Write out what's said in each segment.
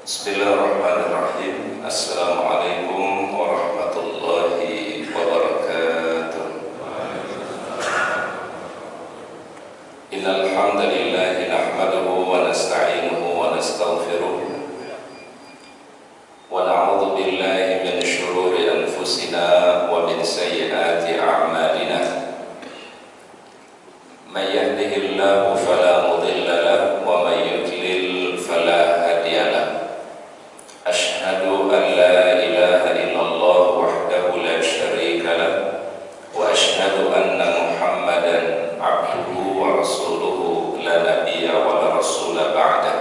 Bismillahirrahmanirrahim. Assalamualaikum warahmatullahi wabarakatuh. Innal hamdalillah nahmaduhu wa nasta'inuhu wa nastaghfiruh wa na'udzu billahi min shururi anfusina wa min sayyiati a'malina. May yahdihillahu fala mudilla lahu wa may yudlil fala hadiya lahu. Asyhadu an la ilaha illallah wahdahu la syarika lah wa asyhadu anna Muhammadan abduhu wa rasuluhu la nabiyya wa la rasula ba'dah.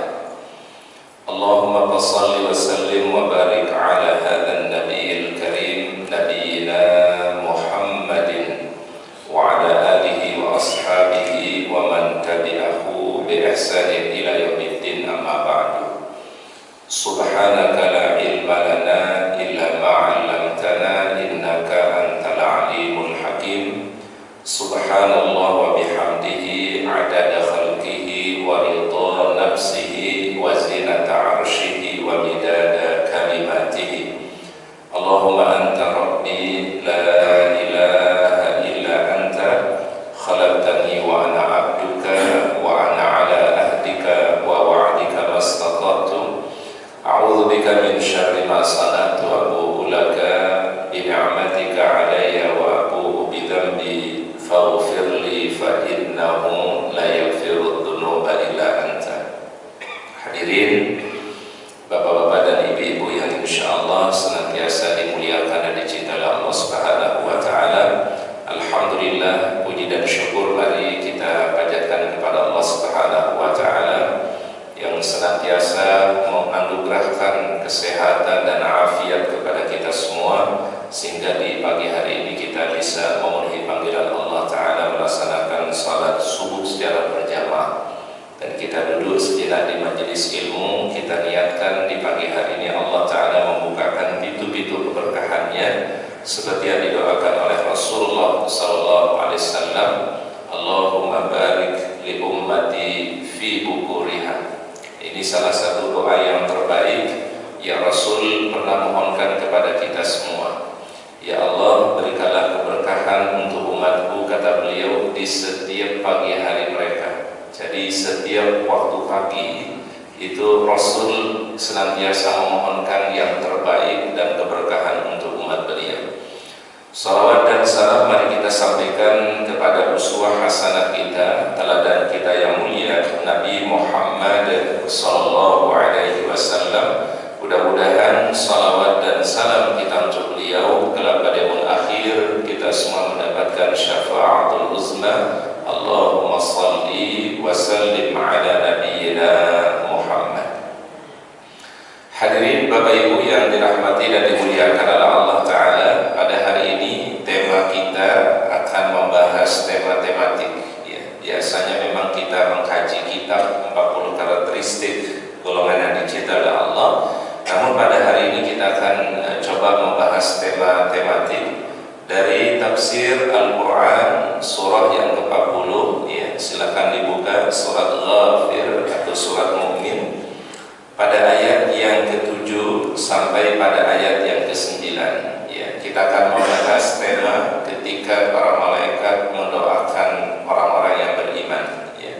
Allahumma salli wa sallim wa barik ala hadzal nabiyil karim nabiyyina Muhammadin wa ala alihi wa ashabihi wa man tabi'ahu bi ihsanin ila yaumiddin, amma ba'du. Subhanaka la ilma lana illa ma 'allamtana innaka antal alimul hakim. Subhanallah wa bihamdihi 'adada khalqihi wa ridha nafsihi wa zinata 'arsyihi wa midada kalimatihi. Allahumma anta rabbi la ilaha illa anta khalaqtani wa ana 'abduka wa ana 'ala ahdika wa wa'dika mastata'tu. A'udzu bika min syarri ma sana'tu wa abu'u laka bi ni'matika 'alayya wa abu'u bi dhanbi faghfir li fa innahu la yaghfiru dzunuba illa anta. Hadirin bapak-bapak dan ibu-ibu yang insyaallah senantiasa dimuliakan dan dicintai Allah Subhanahu wa taala. Alhamdulillah, puji dan syukur mari kita panjatkan kepada Allah Subhanahu wa taala yang senantiasa menganugerahkan kesehatan dan afiat kepada kita semua, sehingga di pagi hari ini kita bisa memenuhi panggilan Allah Ta'ala melaksanakan salat subuh secara berjamaah. Dan kita duduk sejenak di majelis ilmu, kita niatkan di pagi hari ini Allah Ta'ala membukakan pintu-pintu keberkahannya seperti yang didoakan oleh Rasulullah SAW. Allahumma barik li ummati fi bukuriha. Ini salah satu doa yang terbaik yang Rasul pernah mohonkan kepada kita semua. Ya Allah, berikanlah keberkahan untuk umatku, kata beliau, di setiap pagi hari mereka. Jadi setiap waktu pagi itu Rasul senantiasa memohonkan yang terbaik dan keberkahan untuk umat beliau. Salawat dan salam mari kita sampaikan kepada uswah hasanah kita, teladan kita yang mulia, Nabi Muhammad sallallahu alaihi wasallam. Mudah-mudahan salawat dan salam kita untuk beliau kelak pada yaumul akhir kita semua mendapatkan syafaatul uzma. Allahumma shalli wa sallim ala nabiyyina Muhammad. Hadirin Bapak Ibu yang dirahmati dan dimuliakan oleh Allah Ta'ala, pada hari ini tema kita akan membahas tema tematik ya. Biasanya memang kita mengkaji kitab 40 karakteristik golongan yang dicintai oleh Allah. Namun pada hari ini kita akan coba membahas tema tematik dari tafsir Al-Quran surah yang ke-40 ya. Silakan dibuka surat Ghafir atau surat Mu'min pada ayat yang ke-7 sampai pada ayat yang ke-9 ya. Kita akan membahas tema ketika para malaikat mendoakan orang-orang yang beriman ya.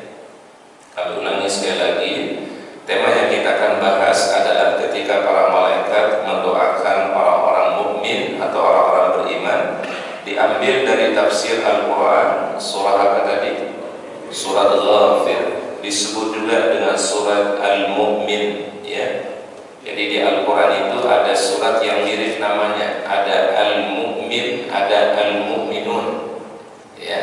Kami ulangi sekali lagi, tema yang kita akan bahas adalah ketika para malaikat mendoakan orang-orang mukmin atau orang-orang beriman. Diambil dari tafsir Al-Quran surah apa tadi? Surat Ghafir. Disebut juga dengan surat Al-Mu'min ya. Jadi di Al-Quran itu ada surat yang mirip namanya, ada Al-Mu'min, ada Al-Mu'minun ya.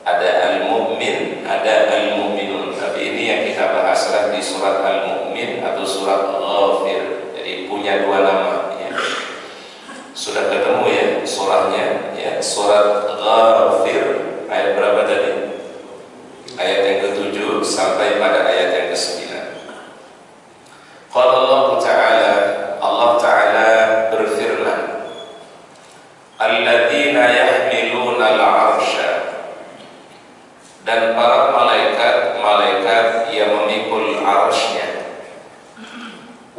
Ada Al-Mu'min, ada Al-Mu'minun. Tapi ini yang kita bahas di surat Al-Mu'min atau surat Ghafir. Jadi punya dua nama ya. Sudah ketemu ya surahnya ya. Surat Ghafir ayat berapa tadi? Ayat yang ke-7 sampai pada ayat yang ke-9. Qala Allah Ta'ala berfirman, alladzina yahmiluna al-arsha, dan para malaikat yang memikul arsy-Nya,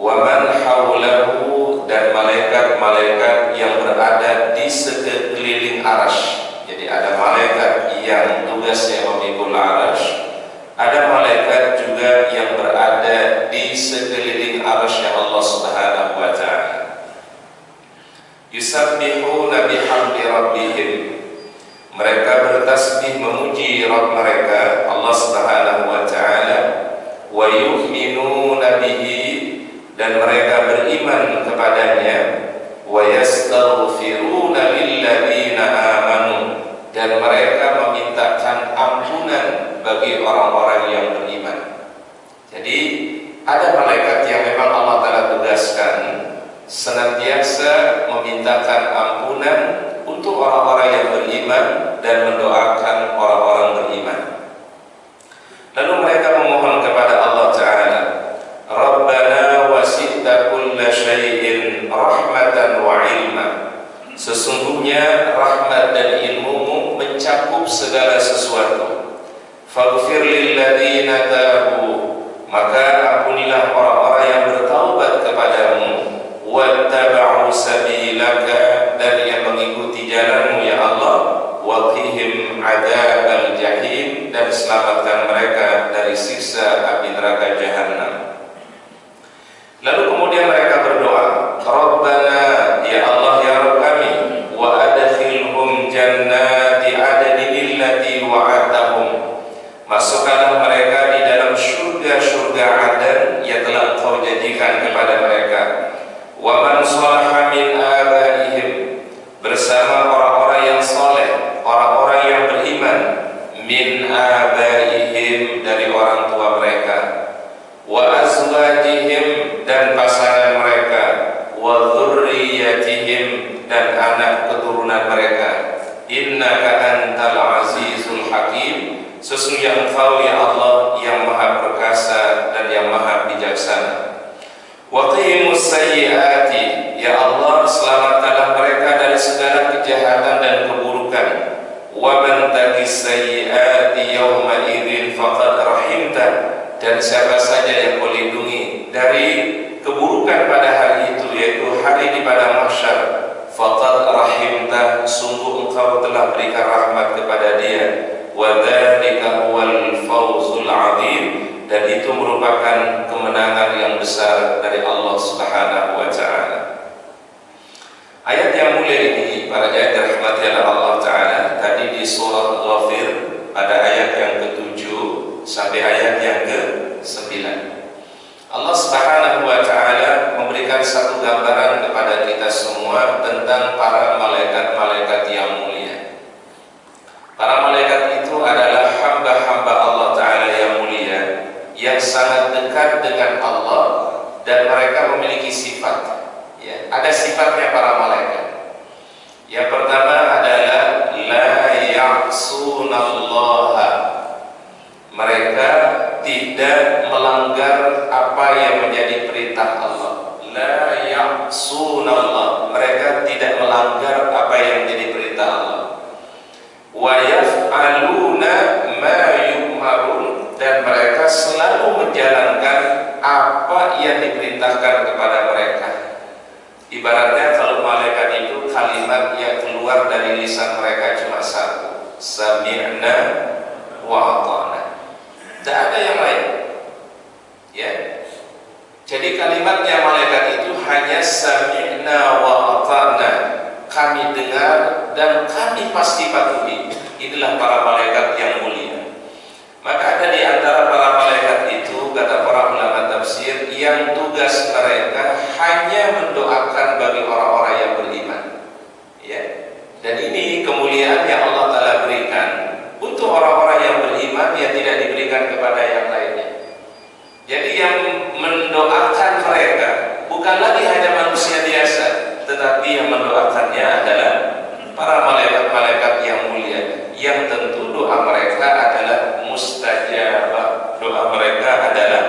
wa man dan malaikat-malaikat yang berada di sekeliling arasy. Jadi ada malaikat yang tugasnya memikul arasy, ada malaikat juga yang berada di sekeliling arasy Allah Subhanahu wa taala. Yusabbihuna bihamdi rabbihim, mereka bertasbih memuji Rabb mereka Allah Subhanahu wa taala, wa yu'minuna bihi, dan mereka beriman kepadanya, wa yastaghfiruna lilladzina amanu, dan mereka memintakan ampunan bagi orang-orang yang beriman. Jadi ada malaikat yang memang Allah Ta'ala tugaskan senantiasa memintakan ampunan untuk orang-orang yang beriman dan mendoakan orang-orang beriman. Lalu mereka memohon kepada Allah Ta'ala, Rabbana wasi'ta kulla syai'in rahmatan wa ilma, sesungguhnya rahmat dan ilmumu mencakup segala sesuatu. Faghfir lilladzina tabu, maka ampunilah orang-orang yang bertaubat kepadamu, wattaba'u sabilaka, dan yang mengikuti jalanmu ya Allah, wa qihim adzabal jahim, dan selamatkan mereka dari siksa api neraka jahannam. Lalu kemudian mereka berdoa, Rabbana, ya Allah ya Rabb kami, wa adkhilhum jannati adnin allati wa'adtahum, masukkanlah mereka di dalam surga-surga Aden yang telah Engkau janjikan kepada mereka. Wa man shalaha min abaihim, bersama orang-orang yang saleh, orang-orang yang beriman, min abaihim, dari orang tua mereka, wa azwajihim, dan pasangan mereka, wa dzurriyyatihim, dan anak keturunan mereka. Innaka antal azizul hakim, sesungguhnya Engkau ya Allah yang maha perkasa dan yang maha bijaksana. Wa qimus sayyiati, ya Allah selamatkanlah mereka dari segala kejahatan dan keburukan. Wa man taqis sayyiati yawma idzin faqad rahimta, dan siapa saja yang Kau lindungi dari keburukan pada hari itu, yaitu hari di pada mahsyar, faqad rahimta, sungguh Engkau telah berikan rahmat kepada dia. Wa dzalika huwal fawzul azim, dan itu merupakan kemenangan yang besar dari Allah Subhanahu wa taala. Ayat yang mulia ini, para ayat dirahmati oleh Allah Ta'ala, tadi di surah Ghafir pada ayat yang ke-7 sampai ayat yang ke-9. Allah Subhanahu wa taala memberikan satu gambaran kepada kita semua tentang para malaikat-malaikat yang mulia. Para malaikat itu adalah hamba-hamba Allah Ta'ala yang mulia, yang sangat dekat dengan Allah, dan mereka memiliki sifat. Ya, ada sifatnya para malaikat. Yang pertama adalah la ya'sunallaha, mereka tidak melanggar apa yang menjadi perintah Allah. La ya'sunallah, mereka tidak melanggar apa yang menjadi perintah Allah. Wa yaf'aluna ma yu'marun, dan mereka selalu menjalankan apa yang diperintahkan kepada mereka. Ibaratnya kalau malaikat itu kalimat yang keluar dari lisan mereka cuma satu, sami'na wa ata'na. Tidak ada yang lain. Ya. Jadi kalimatnya malaikat itu hanya sami'na wa ata'na, kami dengar dan kami pasti patuhi. Inilah para malaikat yang mulia. Maka ada di antara para malaikat itu, kata para ulama tafsir, yang tugas mereka hanya mendoakan bagi orang-orang yang beriman. Ya. Dan ini kemuliaan yang Allah Ta'ala berikan untuk orang-orang yang beriman, yang tidak diberikan kepada yang lainnya. Jadi yang mendoakan mereka bukan lagi hanya manusia biasa, tetapi yang mendoakannya adalah para malaikat-malaikat yang mulia, yang tentu doa mereka adalah mustajabah. Doa mereka adalah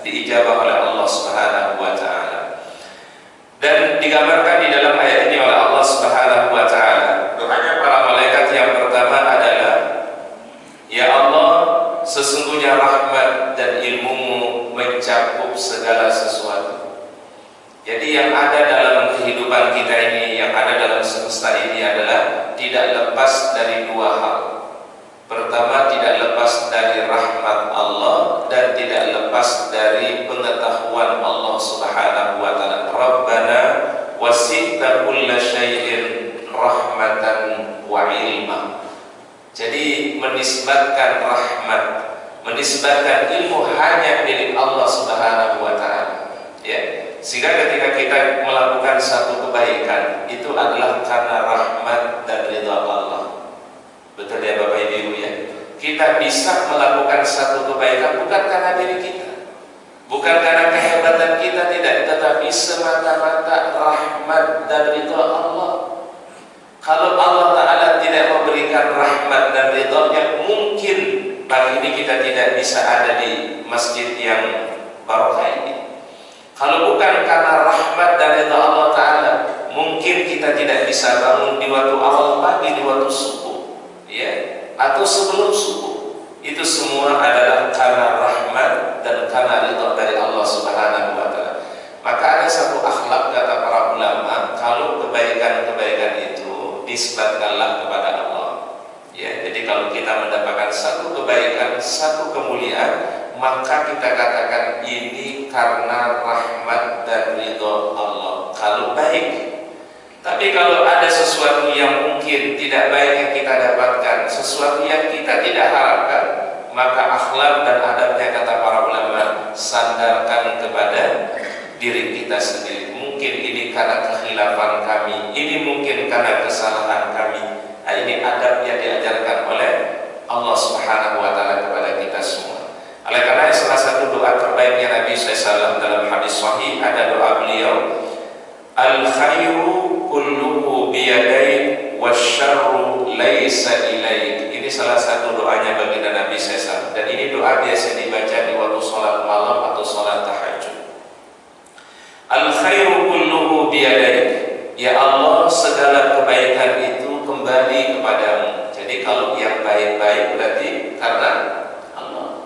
diijabah oleh Allah Subhanahu wa taala. Dan digambarkan di dalam ayat ini oleh Allah Subhanahu wa taala, doanya para malaikat yang pertama adalah, ya Allah, sesungguhnya rahmat dan ilmumu mencakup segala sesuatu. Jadi yang ada dalam kehidupan kita ini yang ada dalam semesta ini adalah tidak lepas dari dua hal. Pertama, tidak lepas dari rahmat Allah dan tidak lepas dari pengetahuan Allah Subhanahu wa taala. Rabbana wasi'ta kulla syai'in rahmatan wa ilma. Jadi menisbatkan rahmat, menisbatkan ilmu hanya milik Allah Subhanahu wa taala. Ya. Sehingga ketika kita melakukan satu kebaikan itu adalah karena rahmat dan ridha Allah. Betul ya Bapak Ibu ya? Kita bisa melakukan satu kebaikan bukan karena diri kita, bukan karena kehebatan kita, tidak, tetapi semata-mata rahmat dan ridha Allah. Kalau Allah Ta'ala tidak memberikan rahmat dan ridha-Nya, mungkin pagi ini kita tidak bisa ada di masjid yang barokah ini. Kalau bukan karena rahmat dan ridha Allah Ta'ala, mungkin kita tidak bisa bangun di waktu awal pagi, di waktu subuh, ya, atau sebelum subuh. Itu semua adalah karena rahmat dan karena ridha dari Allah Subhanahu wa taala. Maka ada satu akhlak kata para ulama, kalau kebaikan-kebaikan itu nisbatkanlah kepada Allah. Ya, jadi kalau kita mendapatkan satu kebaikan, satu kemuliaan, maka kita katakan ini karena rahmat dan ridha Allah. Kalau baik. Tapi kalau ada sesuatu yang mungkin tidak baik yang kita dapatkan, sesuatu yang kita tidak harapkan, maka akhlak dan adabnya kata para ulama, sandarkan kepada diri kita sendiri. Mungkin ini karena kekhilafan kami, ini mungkin karena kesalahan kami. Nah, ini adab yang diajarkan oleh Allah Subhanahu wa taala kepada kita semua. Oleh karena salah satu doa terbaiknya Nabi SAW dalam hadis sahih, ada doa beliau, al-khairu kulluhu biyadaik wasyarru laisa ilaik. Ini salah satu doanya baginda Nabi SAW, dan ini doa biasa dibaca di waktu sholat malam atau sholat tahajud. Al-khairu kulluhu biyadaik, ya Allah, segala kebaikan itu kembali kepadamu. Jadi kalau yang baik-baik berarti karena Allah.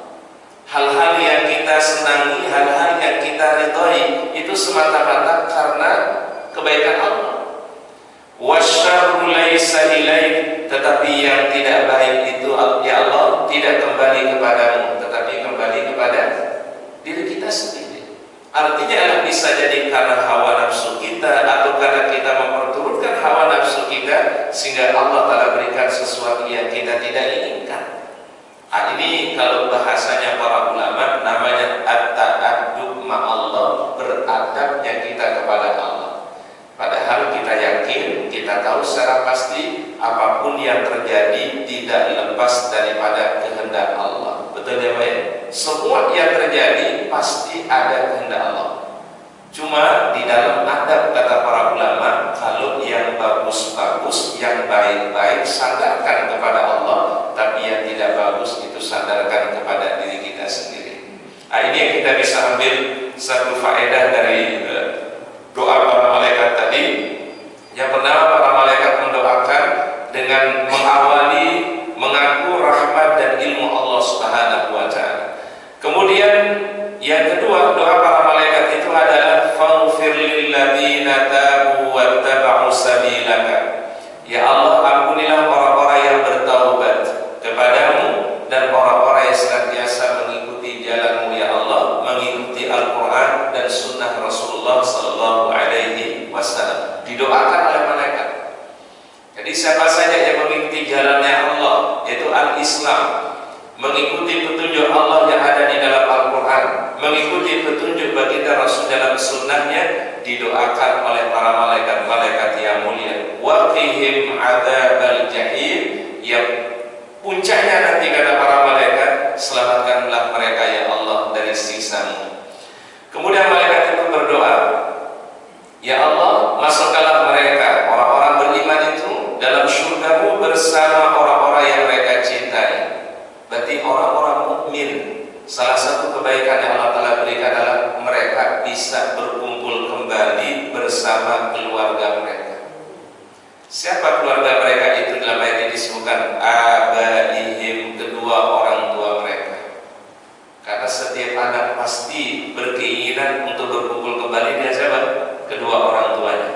Hal-hal yang kita senangi, hal-hal yang kita ridhoi, itu semata-mata karena kebaikan Allah. Wasyarru laisa ilaik, tetapi yang tidak baik itu ya Allah tidak kembali kepadamu, tetapi kembali kepada diri kita sendiri. Artinya adalah bisa jadi karena hawa nafsu kita, atau karena kita memperturutkan hawa nafsu kita, sehingga Allah Ta'ala berikan sesuatu yang kita tidak inginkan. Nah, ini kalau bahasanya para ulama namanya at-ta'addub ma'allah, beradabnya kita kepada Allah. Padahal kita yakin, kita tahu secara pasti apapun yang terjadi tidak lepas daripada kehendak Allah. Betul ya Pak? Semua yang terjadi pasti ada kehendak Allah. Cuma di dalam adab kata para ulama, kalau yang bagus-bagus, yang baik-baik sandarkan kepada Allah, tapi yang tidak bagus itu sandarkan kepada diri kita sendiri. Nah, ini yang kita bisa ambil satu faedah dari doa para malaikat tadi. Yang pertama, para malaikat mendoakan dengan mengawali mengaku rahmat dan ilmu Allah Subhanahu wa taala. Kemudian yang kedua, doa para malaikat itu adalah faghfir lil ladzina tabu wattaba'u sabilaka. Ya Allah, ampunilah orang-orang yang bertaubat kepadamu dan orang-orang yang senantiasa mengikuti jalanmu ya Allah, mengikuti Al-Quran dan sunnah Rasulullah Sallallahu Alaihi Wasallam. Didoakan oleh malaikat. Jadi siapa saja yang mengikuti jalannya Allah, yaitu al-Islam, mengikuti petunjuk Allah yang ada di dalam Al-Quran, mengikuti petunjuk baginda Rasul dalam sunnahnya, didoakan oleh para malaikat-malaikat yang mulia. Waqihim adzabal jahim, yang puncaknya nanti kata para malaikat, selamatkanlah mereka ya Allah dari siksa-Mu. Kemudian malaikat itu berdoa, ya Allah, masukkanlah mereka, orang-orang beriman itu, dalam surga-Mu bersama orang-orang yang mereka cintai. Berarti orang-orang mukmin, salah satu kebaikan yang Allah Ta'ala berikan adalah mereka bisa berkumpul kembali bersama keluarga mereka. Siapa keluarga mereka itu? Dalam ayat ini disebutkan abaihim, kedua orang tua mereka. Karena setiap anak pasti berkeinginan untuk berkumpul kembali dengan siapa? Kedua orang tuanya.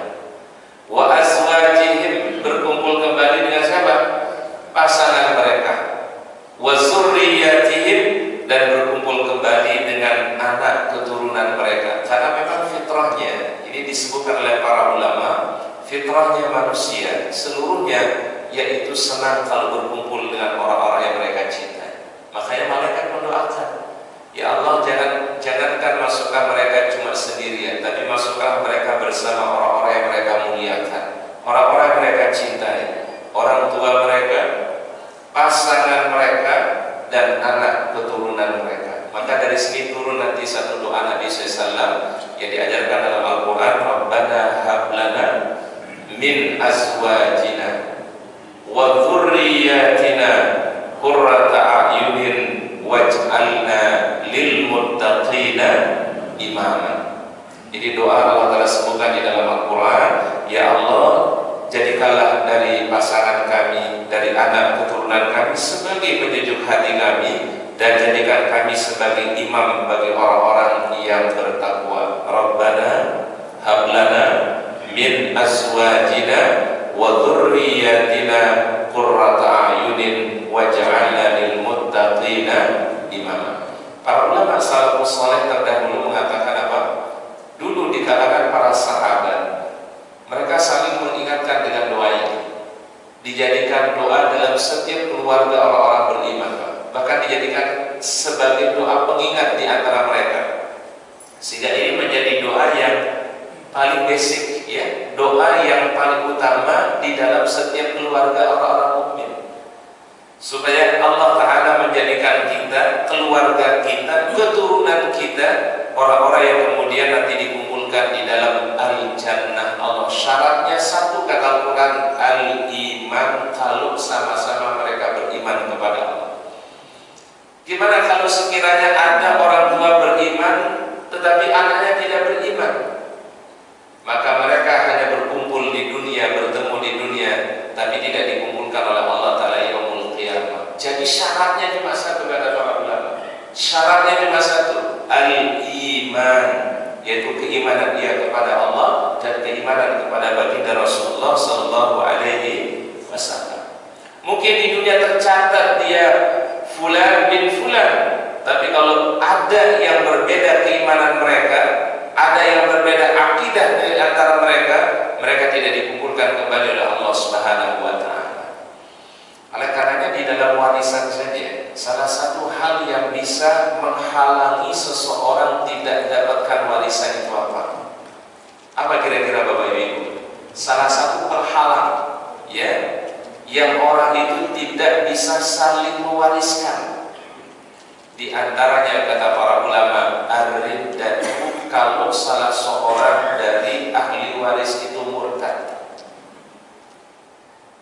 fitrahnya, ini disebutkan oleh para ulama, fitrahnya manusia seluruhnya yaitu senang kalau berkumpul dengan orang-orang yang mereka cintai. Makanya malaikat mendoakan, ya Allah, jangankan masukkan mereka cuma sendirian, tapi masukkan mereka bersama orang-orang yang mereka muliakan, orang-orang yang mereka cintai, orang tua mereka, pasangan mereka, dan anak keturunan mereka. Maka dari sini turun nanti satu doa Nabi SAW yang diajarkan dalam Al-Quran, Rabbana hablana min azwajina wa dzurriyyatina qurrata a'yunin waj'alna lil muttaqina imama. Ini doa Allah Ta'ala sebutkan di dalam Al-Quran, ya Allah, jadikanlah dari pasangan kami, dari anak keturunan kami sebagai penyejuk hati kami, dan jadikan kami sebagai imam bagi orang-orang yang bertakwa. Rabbana hablana min azwajina wa dzurriyyatina qurrata a'yunin waj'alna lil muttaqina imama. Para ulama salafus saleh terdahulu mengatakan apa? Dulu di kalangan para sahabat, mereka saling mengingatkan dengan doa ini. Dijadikan doa dalam setiap keluarga orang-orang beriman, bahkan dijadikan sebagai doa pengingat di antara mereka. Sehingga ini menjadi doa yang paling basic, ya, doa yang paling utama di dalam setiap keluarga orang-orang mukmin, supaya Allah Ta'ala menjadikan kita, keluarga kita, keturunan kita, orang-orang yang kemudian nanti dikumpulkan di dalam al-jannah Allah. Syaratnya satu, kata Al-Quran, al-iman, kalau sama-sama mereka beriman kepada Allah. Gimana kalau sekiranya ada orang tua beriman tetapi anaknya tidak beriman? Maka mereka hanya berkumpul di dunia, bertemu di dunia, tapi tidak dikumpulkan oleh Allah Ta'ala yaumul qiyamah. Jadi syaratnya cuma satu, kata para ulama. Syaratnya cuma satu, al-iman, yaitu keimanan dia kepada Allah dan keimanan kepada baginda Rasulullah Sallallahu Alaihi Wasallam. Mungkin di dunia tercatat dia fulan bin fulan, tapi kalau ada yang berbeda keimanan mereka, ada yang berbeda akidah dari antara mereka, mereka tidak dikumpulkan kembali oleh Allah Subhanahu wa Ta'ala. Oleh karenanya di dalam warisan saja, salah satu hal yang bisa menghalangi seseorang tidak mendapatkan warisan itu apa? Apa kira-kira Bapak Ibu? Salah satu penghalang, ya, yang orang itu tidak bisa saling mewariskan. Di antaranya kata para ulama, ar-riddatu, kalau salah seorang dari ahli waris itu murtad.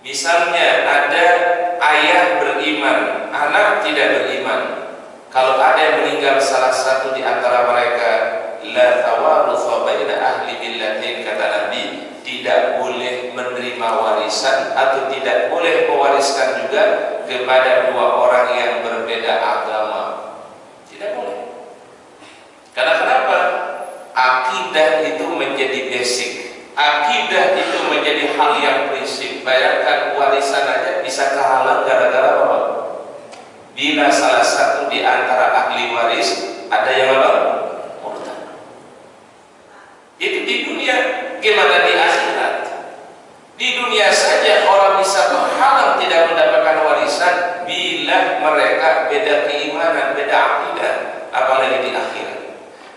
Misalnya ada ayah beriman, anak tidak beriman. Kalau ada yang meninggal salah satu di antara mereka, la tawarutha baina ahli millatin, kata Nabi, tidak boleh menerima warisan atau tidak boleh mewariskan juga kepada dua orang yang berbeda agama. Tidak boleh. Karena kenapa? Akidah itu menjadi basic. Akidah itu menjadi hal yang prinsip. Bayangkan warisan aja bisa kehalang gara-gara apa? Bila salah satu di antara ahli waris ada yang apa? Murtad. Itu di dunia, gimana di akhirat? Di dunia saja orang bisa menghalang tidak mendapatkan warisan bila mereka beda keimanan, beda akidah, apalagi di akhirat.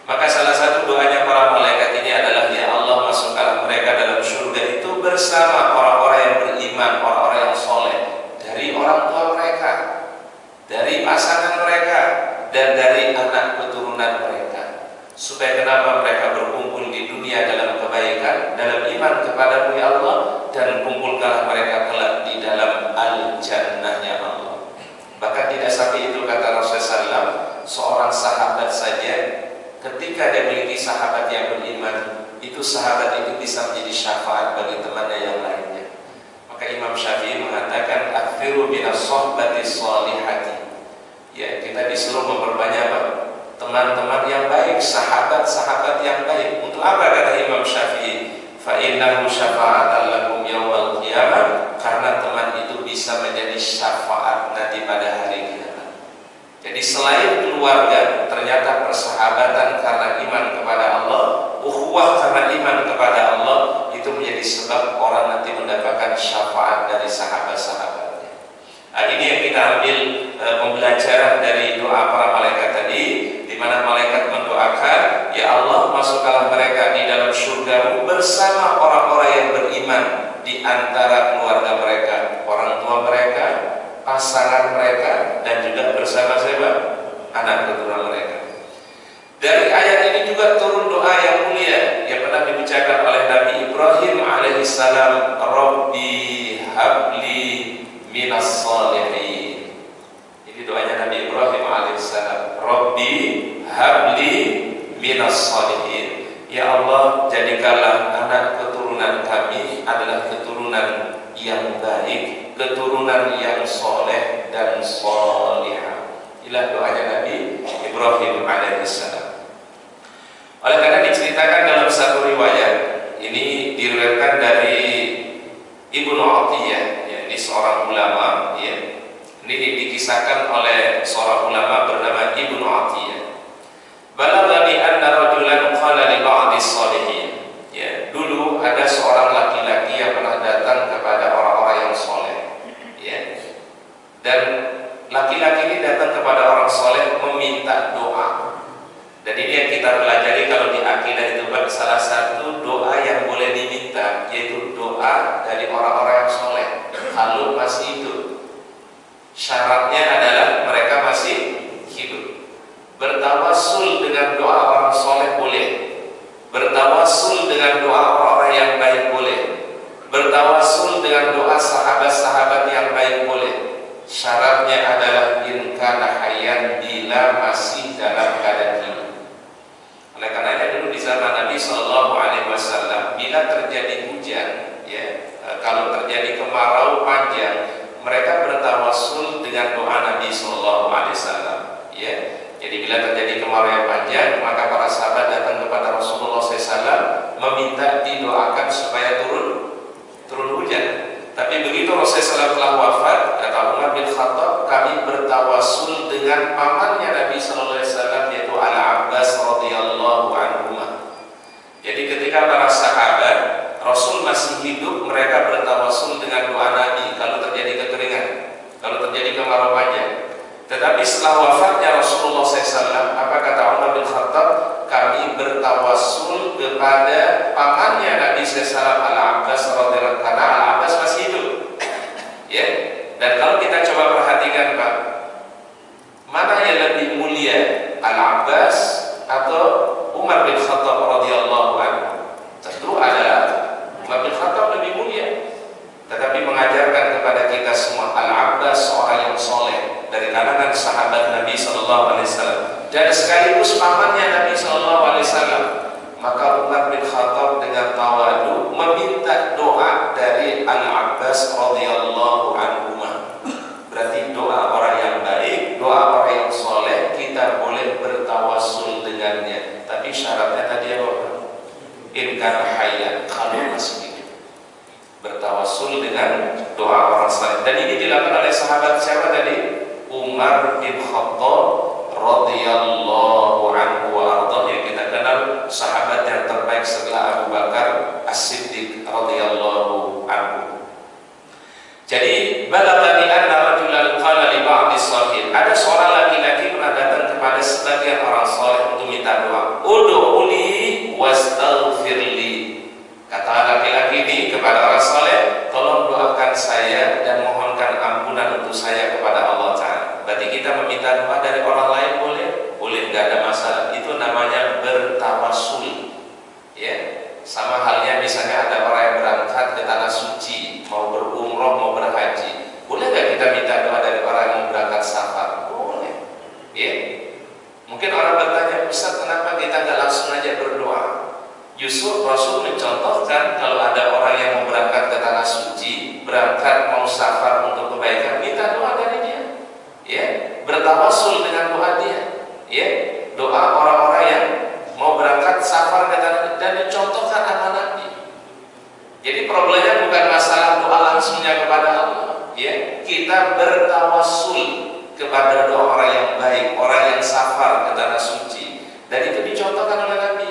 Maka salah satu doanya para malaikat ini adalah, ya Allah, masukkanlah mereka dalam surga itu bersama orang-orang yang beriman, orang-orang yang soleh, dari orang tua mereka, dari pasangan mereka, dan dari anak keturunan mereka. Supaya kenapa mereka berkumpul di dunia dalam kebaikan, dalam iman kepada-Mu ya Allah, dan kumpulkanlah mereka kelak di dalam al-jannahnya Allah. Bahkan tidak sampai itu, kata Rasulullah SAW, seorang sahabat saja ketika dia memiliki sahabat yang beriman, itu sahabat itu bisa menjadi syafaat bagi temannya yang lainnya. Maka Imam Syafi'i mengatakan, akthiru minas sohbati sholihati. Ya, kita disuruh memperbanyak teman-teman yang baik, sahabat-sahabat yang baik. Untuk apa, kata Imam Syafi'i? Fa innahu syafa'atan lakum yawmal qiyamah, karena teman itu bisa menjadi syafaat nanti pada hari kiamat. Jadi selain keluarga, ternyata persahabatan karena iman kepada Allah, ukhuwah menjadi sebab orang nanti mendapatkan syafaat dari sahabat-sahabatnya. Nah, ini yang kita ambil pembelajaran dari doa para malaikat tadi, di mana malaikat mendoakan, ya Allah, masukkanlah mereka di dalam surga bersama orang-orang yang beriman di antara keluarga mereka, orang tua mereka, pasangan mereka, dan juga bersama siapa? Anak keturunan mereka. Dari ayat ini juga turun doa yang mulia yang pernah diucapkan oleh Nabi Ibrahim alaihissalam, Rabbi habli minas shalihin. Ini doanya Nabi Ibrahim alaihissalam, Rabbi habli minas shalihin. Ya Allah, jadikanlah anak keturunan kami adalah keturunan yang baik, keturunan yang soleh dan solihah. Inilah doanya Nabi Ibrahim alaihissalam. Oleh karena diceritakan dalam satu riwayat, ini diriwayatkan dari Ibnu Atiyah, ya, ini seorang ulama, ya. Ini dikisahkan oleh seorang ulama bernama Ibnu Atiyah. Balaghani anna rajulan qala li ba'di shalihin. Ya, dulu ada seorang laki-laki yang pernah datang kepada orang-orang yang soleh, ya. Dan laki-laki ini datang kepada orang soleh meminta doa. Dan ini yang kita pelajari kalau di akidah itu, salah satu doa yang boleh diminta yaitu doa dari orang-orang yang soleh kalau masih hidup. Syaratnya adalah mereka masih hidup. Bertawassul dengan doa orang soleh boleh, bertawassul dengan doa orang-orang yang baik boleh, bertawassul dengan doa sahabat-sahabat yang baik boleh. Syaratnya adalah in kana hayyan, bila masih dalam keadaan hidup. Oleh karenanya dulu di zaman Nabi Shallallahu Alaihi Wasallam, bila terjadi hujan, ya, kalau terjadi kemarau panjang, mereka bertawassul dengan doa Nabi Shallallahu Alaihi Wasallam. Ya, jadi bila terjadi kemarau yang panjang, maka para sahabat datang kepada Rasulullah SAW meminta didoakan supaya turun hujan. Tapi begitu Rasulullah SAW telah wafat, kata Umar bin Khattab, kami bertawassul dengan pamannya Nabi Sallallahu Alaihi Wasallam, yaitu Al-Abbas radhiyallahu anhu. Jadi ketika para sahabat Rasul masih hidup, mereka bertawassul dengan doa Nabi kalau terjadi kekeringan, kalau terjadi kemarau panjang. Tetapi setelah wafatnya Rasulullah SAW, apa kata Umar bin Khattab? Kami bertawassul kepada pamannya Nabi SAW, Al-Abbas radhiyallahu anhu, karena Al-Abbas masih hidup. Ya. Dan kalau kita coba perhatikan, Pak, mana yang lebih mulia, Al-Abbas atau Umar bin Khattab radhiyallahu anhu? Tentu adalah Umar bin Khattab lebih mulia. Tetapi mengajarkan kepada kita semua, Al-Abbas seorang yang soleh dari kalangan sahabat Nabi Sallallahu Alaihi Wasallam dan sekaligus pamannya Nabi Sallallahu Alaihi Wasallam. Maka Umar bin Khattab dengan tawadu meminta doa dari Al-Abbas radhiyallahu anhu. Berarti doa orang yang baik, doa orang yang soleh, kita boleh bertawassul dengannya. Tapi syaratnya tadi apa? In kana hayyan, kalau masih hidup. Bertawassul dengan doa orang saleh. Dan ini dilakukan oleh sahabat siapa tadi? Umar bin Khattab radhiyallahu anhu wa ardhah, yang kita kenal sahabat yang terbaik setelah Abu Bakar As-Siddiq radhiyallahu anhu. Jadi balaghani anna rajulan qala li ba'di shalihin. Ada seorang laki-laki pernah datang kepada sebagian orang saleh untuk minta doa. Ud'uli wastaghfirli. Kata laki-laki ini kepada orang saleh, tolong doakan saya dan mohonkan ampunan untuk saya kepada Allah Ta'ala. Berarti kita meminta doa dari orang lain boleh? Boleh, nggak ada masalah. Itu namanya bertawassul. Ya, sama halnya misalnya ada orang yang berangkat ke tanah suci, mau berumroh, mau berhaji. Boleh nggak kita minta doa dari orang yang mau berangkat safar? Boleh. Ya. Mungkin orang bertanya, Ustaz, kenapa kita nggak langsung aja berdoa? Justru Rasul mencontohkan kalau ada orang yang mau berangkat ke tanah suci, berangkat mau safar untuk kebaikan, minta doa dari dia. Ya, bertawassul dengan doa dia. Ya, doa orang-orang yang mau berangkat safar ke tanah, dan dicontohkan sama Nabi. Jadi problemnya bukan masalah doa langsungnya kepada Allah. Ya, kita bertawassul kepada doa orang yang baik, orang yang safar ke tanah suci. Dan itu dicontohkan oleh Nabi.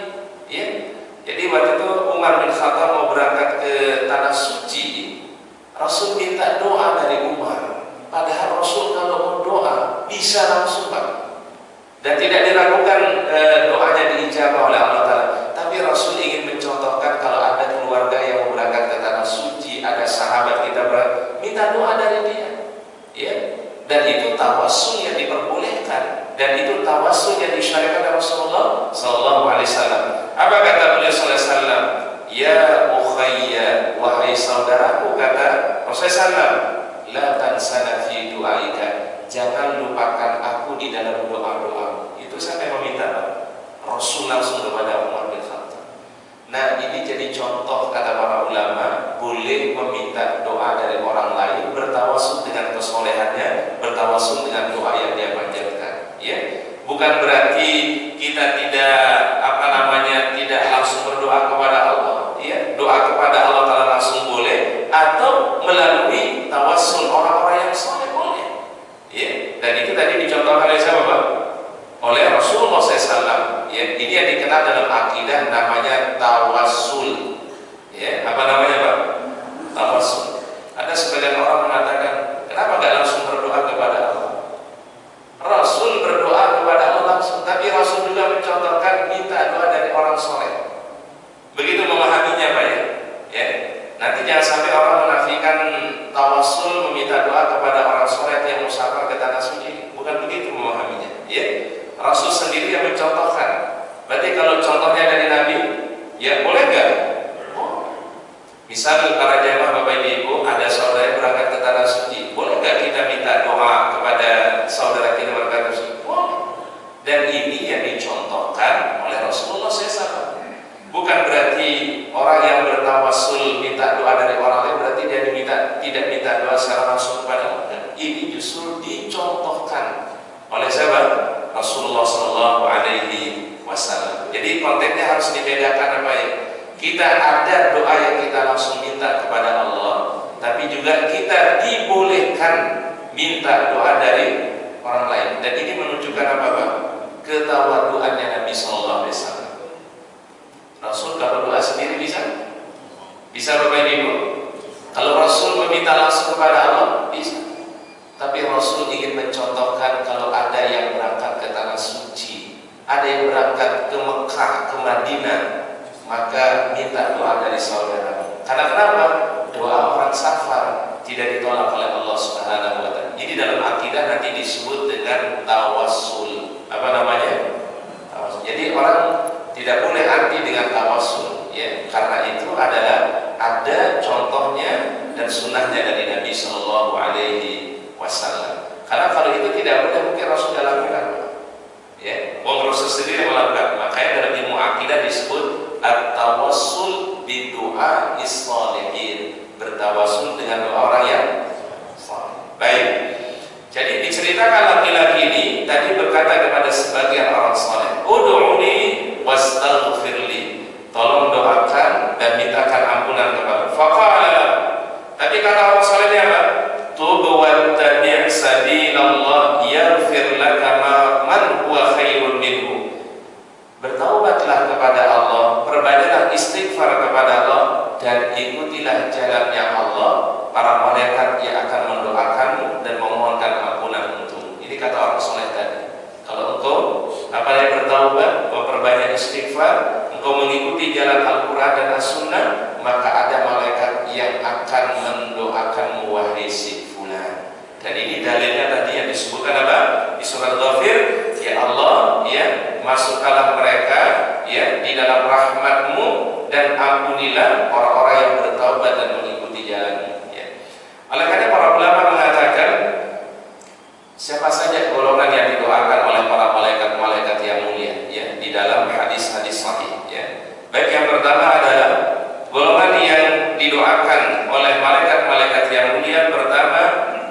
Ya. Jadi waktu itu Umar bin Khattab mau berangkat ke Rasul minta doa dari Umar. Padahal Rasul kalau mau doa bisa langsung Pak, dan tidak diragukan doanya diijabah oleh Allah Ta'ala. Tapi Rasul ingin mencontohkan kalau ada keluarga yang mau berangkat ke tanah suci, ada sahabat kita minta doa dari dia, ya. Dan itu tawassul yang diperbolehkan, dan itu tawassul yang disyariatkan oleh Rasulullah Sallallahu Alaihi Wasallam. Apa kata beliau Sallallahu Alaihi Wasallam? Ya ukhayya, wahai saudaraku, kata Rasulullah, la tansana fi du'aika, jangan lupakan aku di dalam doa-doa. Itu siapa yang meminta? Rasul langsung kepada Umar bin Khattab. Nah, ini jadi contoh kata para ulama, boleh meminta doa dari orang lain, bertawasul dengan kesolehannya, bertawasul dengan doa yang dia panjatkan. Ya, bukan berarti kita tidak tidak langsung berdoa kepada Allah. Ya, doa kepada Allah Ta'ala langsung boleh, atau melalui tawasul orang-orang yang soleh boleh. Ya, dan itu tadi dicontohkan oleh siapa Pak? Oleh Rasulullah SAW. Ya, ini yang dikenal dalam akidah namanya tawasul. Ya, apa namanya Pak? Tawasul. Ada sebagian orang mengatakan, kenapa nggak langsung berdoa kepada Allah? Rasul berdoa kepada Allah langsung, tapi Rasul juga mencontohkan minta doa dari orang soleh. Begitu memahaminya Pak ya. Ya. Nanti jangan sampai orang menafikan tawasul meminta doa kepada orang soleh yang musafir ke tanah suci. Bukan begitu memahaminya. Ya. Rasul sendiri yang mencontohkan. Berarti kalau contohnya dari Nabi, ya boleh nggak? Oh. Misal para jamaah Bapak Ibu, ada saudara yang berangkat ke tanah suci, boleh nggak kita minta doa kepada saudara kita berangkat ke suci? Boleh. Dan ini yang dicontohkan oleh Rasulullah SAW. Bukan berarti orang yang bertawasul minta doa dari orang lain berarti dia tidak minta doa secara langsung kepada Allah. Ini justru dicontohkan oleh siapa? Rasulullah Sallallahu Alaihi Wasallam. Jadi konteksnya harus dibedakan apa ya? Kita ada doa yang kita langsung minta kepada Allah, tapi juga kita dibolehkan minta doa dari orang lain. Dan ini menunjukkan apa Pak? Ketawaduannya Nabi Sallallahu Alaihi Wasallam. Rasul kalau doa sendiri bisa? Bisa Bapak Ibu? Kalau Rasul meminta langsung kepada Allah, bisa. Tapi Rasul ingin mencontohkan kalau ada yang berangkat ke tanah suci, ada yang berangkat ke Mekah, ke Madinah, maka minta doa dari saudara. Karena kenapa? Doa orang safar tidak ditolak oleh Allah Subhanahu wa Ta'ala. Ini dalam akidah nanti disebut dengan tawassul. Apa namanya? Tawassul. Jadi orang tidak boleh anti dengan tawasul, ya, karena itu adalah ada contohnya dan sunnahnya dari Nabi Shallallahu Alaihi Wasallam. Karena kalau itu tidak boleh, mungkin Rasul tidak lakukan, ya. Rasul sendiri melakukan. Makanya dalam ilmu akidah disebut at-tawassul bi du'a is-shalihin, bertawasul dengan doa orang yang saleh. Baik. Jadi diceritakan laki-laki ini tadi berkata kepada sebagian orang saleh, "Ud'uni wastaghfirli." Tolong doakan dan mintakan ampunan kepada. Faqala. Tapi kata orang saleh ini apa? Tub wa tabi' sabilallah yaghfir laka man huwa khairun minhu. Bertaubatlah kepada Allah, perbanyaklah istighfar kepada Allah, dan ikutilah jalannya Allah. Para malaikat yang akan mendoakanmu dan memohonkan ampunan untukmu. Ini kata orang soleh tadi. Kalau engkau yang bertaubat, memperbanyak istighfar, engkau mengikuti jalan Al-Quran dan As-Sunnah, maka ada malaikat yang akan mendoakanmu wahai si fulan. Dan ini dalilnya tadi yang disebutkan apa? Di surat Ghafir, ya Allah, ya masukkanlah mereka ya di dalam rahmat-Mu dan ampunilah orang-orang yang bertaubat dan mengikuti jalan-Mu. Oleh karena para ulama mengatakan siapa saja golongan yang didoakan oleh para malaikat-malaikat yang mulia ya di dalam hadis-hadis sahih ya. Baik, yang pertama adalah golongan yang didoakan oleh malaikat-malaikat yang mulia. Pertama,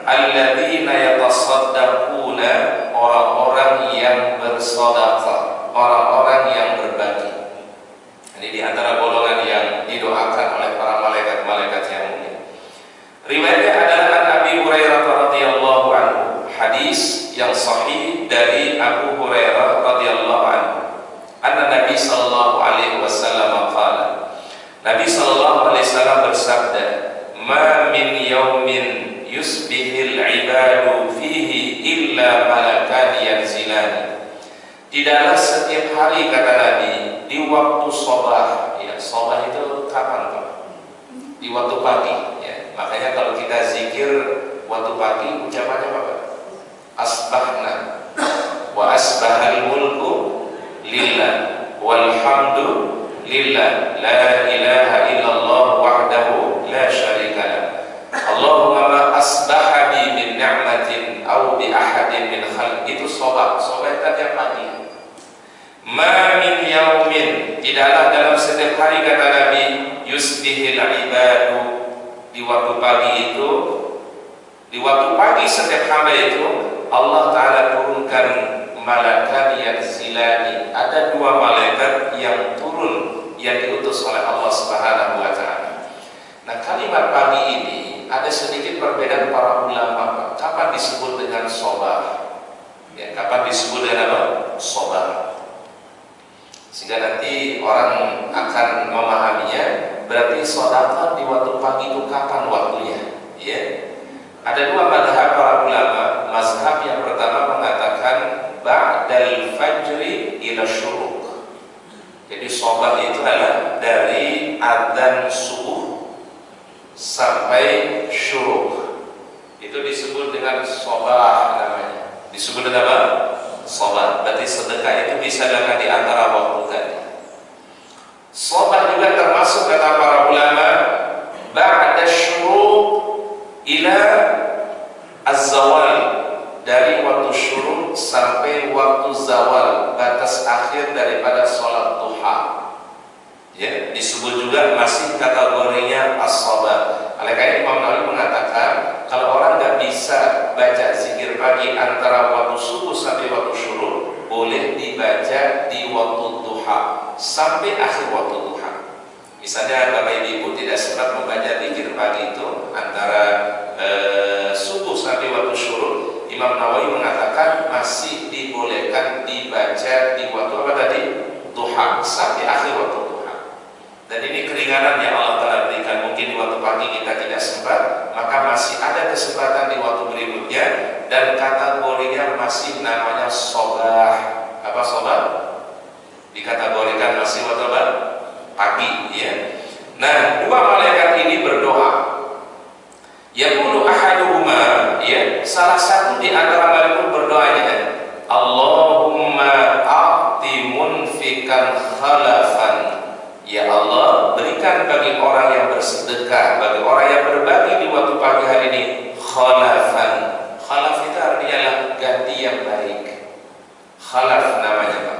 alladzina yatasaddaquna, orang-orang yang bersedekah, orang-orang yang berbagi. Ini di antara golongan yang didoakan oleh para malaikat-malaikat yang mulia. Riwayatnya adalah an Abi Hurairah radhiyallahu anhu, hadis yang sahih dari Abu Hurairah radhiyallahu anhu. Anna Nabi sallallahu alaihi wasallam qala, Nabi sallallahu alaihi wasallam bersabda, setiap hari kata Nabi di waktu sobah. Ya, sobah itu kapan Pak? Di waktu pagi. Ya. Makanya kalau kita zikir waktu pagi ucapannya apa Pak? Asbahna wa asbahal mulku lillah walhamdu lillah la ilaha illallah wahdahu la syarika lah. Allahumma ma asbaha bi min ni'matin aw bi ahadin min khalq. Itu sobah. Sobah itu tiap pagi. Ma min yaumin, tidaklah dalam setiap hari kata Nabi, yusbihil ibadu, di waktu pagi itu, di waktu pagi setiap hamba itu Allah Ta'ala turunkan malakan yang zilani. Ada dua malaikat yang turun, yang diutus oleh Allah Subhanahu wa Ta'ala. Nah, kalimat pagi ini ada sedikit perbedaan para ulama. Kapan disebut dengan sobah? Ya, kapan disebut dengan apa? Sobah. Sehingga nanti orang akan memahaminya. Berarti sedekah di waktu pagi itu kapan waktunya? Ya. Ada dua mazhab para ulama. Mazhab yang pertama mengatakan ba'dal fajri ila syuruk. Jadi sobah itu adalah dari adzan subuh sampai syuruk. Itu disebut dengan sobah namanya. Disebut dengan apa? Sobah. Berarti sedekah itu bisa dilakukan di antara waktu tadi. Sobah juga termasuk kata para ulama ba'da syuruk ila az-zawal, dari waktu syuruk sampai waktu zawal, batas akhir daripada sholat duha. Ya, disebut juga masih kategorinya as-sobah. Oleh karena Imam Nawawi mengatakan kalau orang nggak bisa baca zikir pagi antara waktu subuh sampai waktu syuruk, boleh dibaca di waktu duha sampai akhir waktu duha. Misalnya Bapak Ibu tidak sempat membaca zikir pagi itu antara subuh sampai waktu syuruk, Imam Nawawi mengatakan masih dibolehkan dibaca di waktu apa tadi? Duha sampai akhir waktu duha. Dan ini keringanan yang Allah Ta'ala berikan. Mungkin di waktu pagi kita tidak sempat, maka masih ada kesempatan di waktu berikutnya. Dan kategorinya masih namanya sobah. Apa sobah? Dikategorikan masih waktu apa? Pagi, ya. Nah, dua malaikat ini berdoa. Yaqulu ahaduhuma, ya, salah satu di antara malaikat berdoanya, Allahumma a'ti munfikan khalafan. Ya Allah, berikan bagi orang yang bersedekah, bagi orang yang berbagi di waktu pagi hari ini khalafan. Khalaf itu artinya adalah ganti yang baik. Khalaf namanya Pak.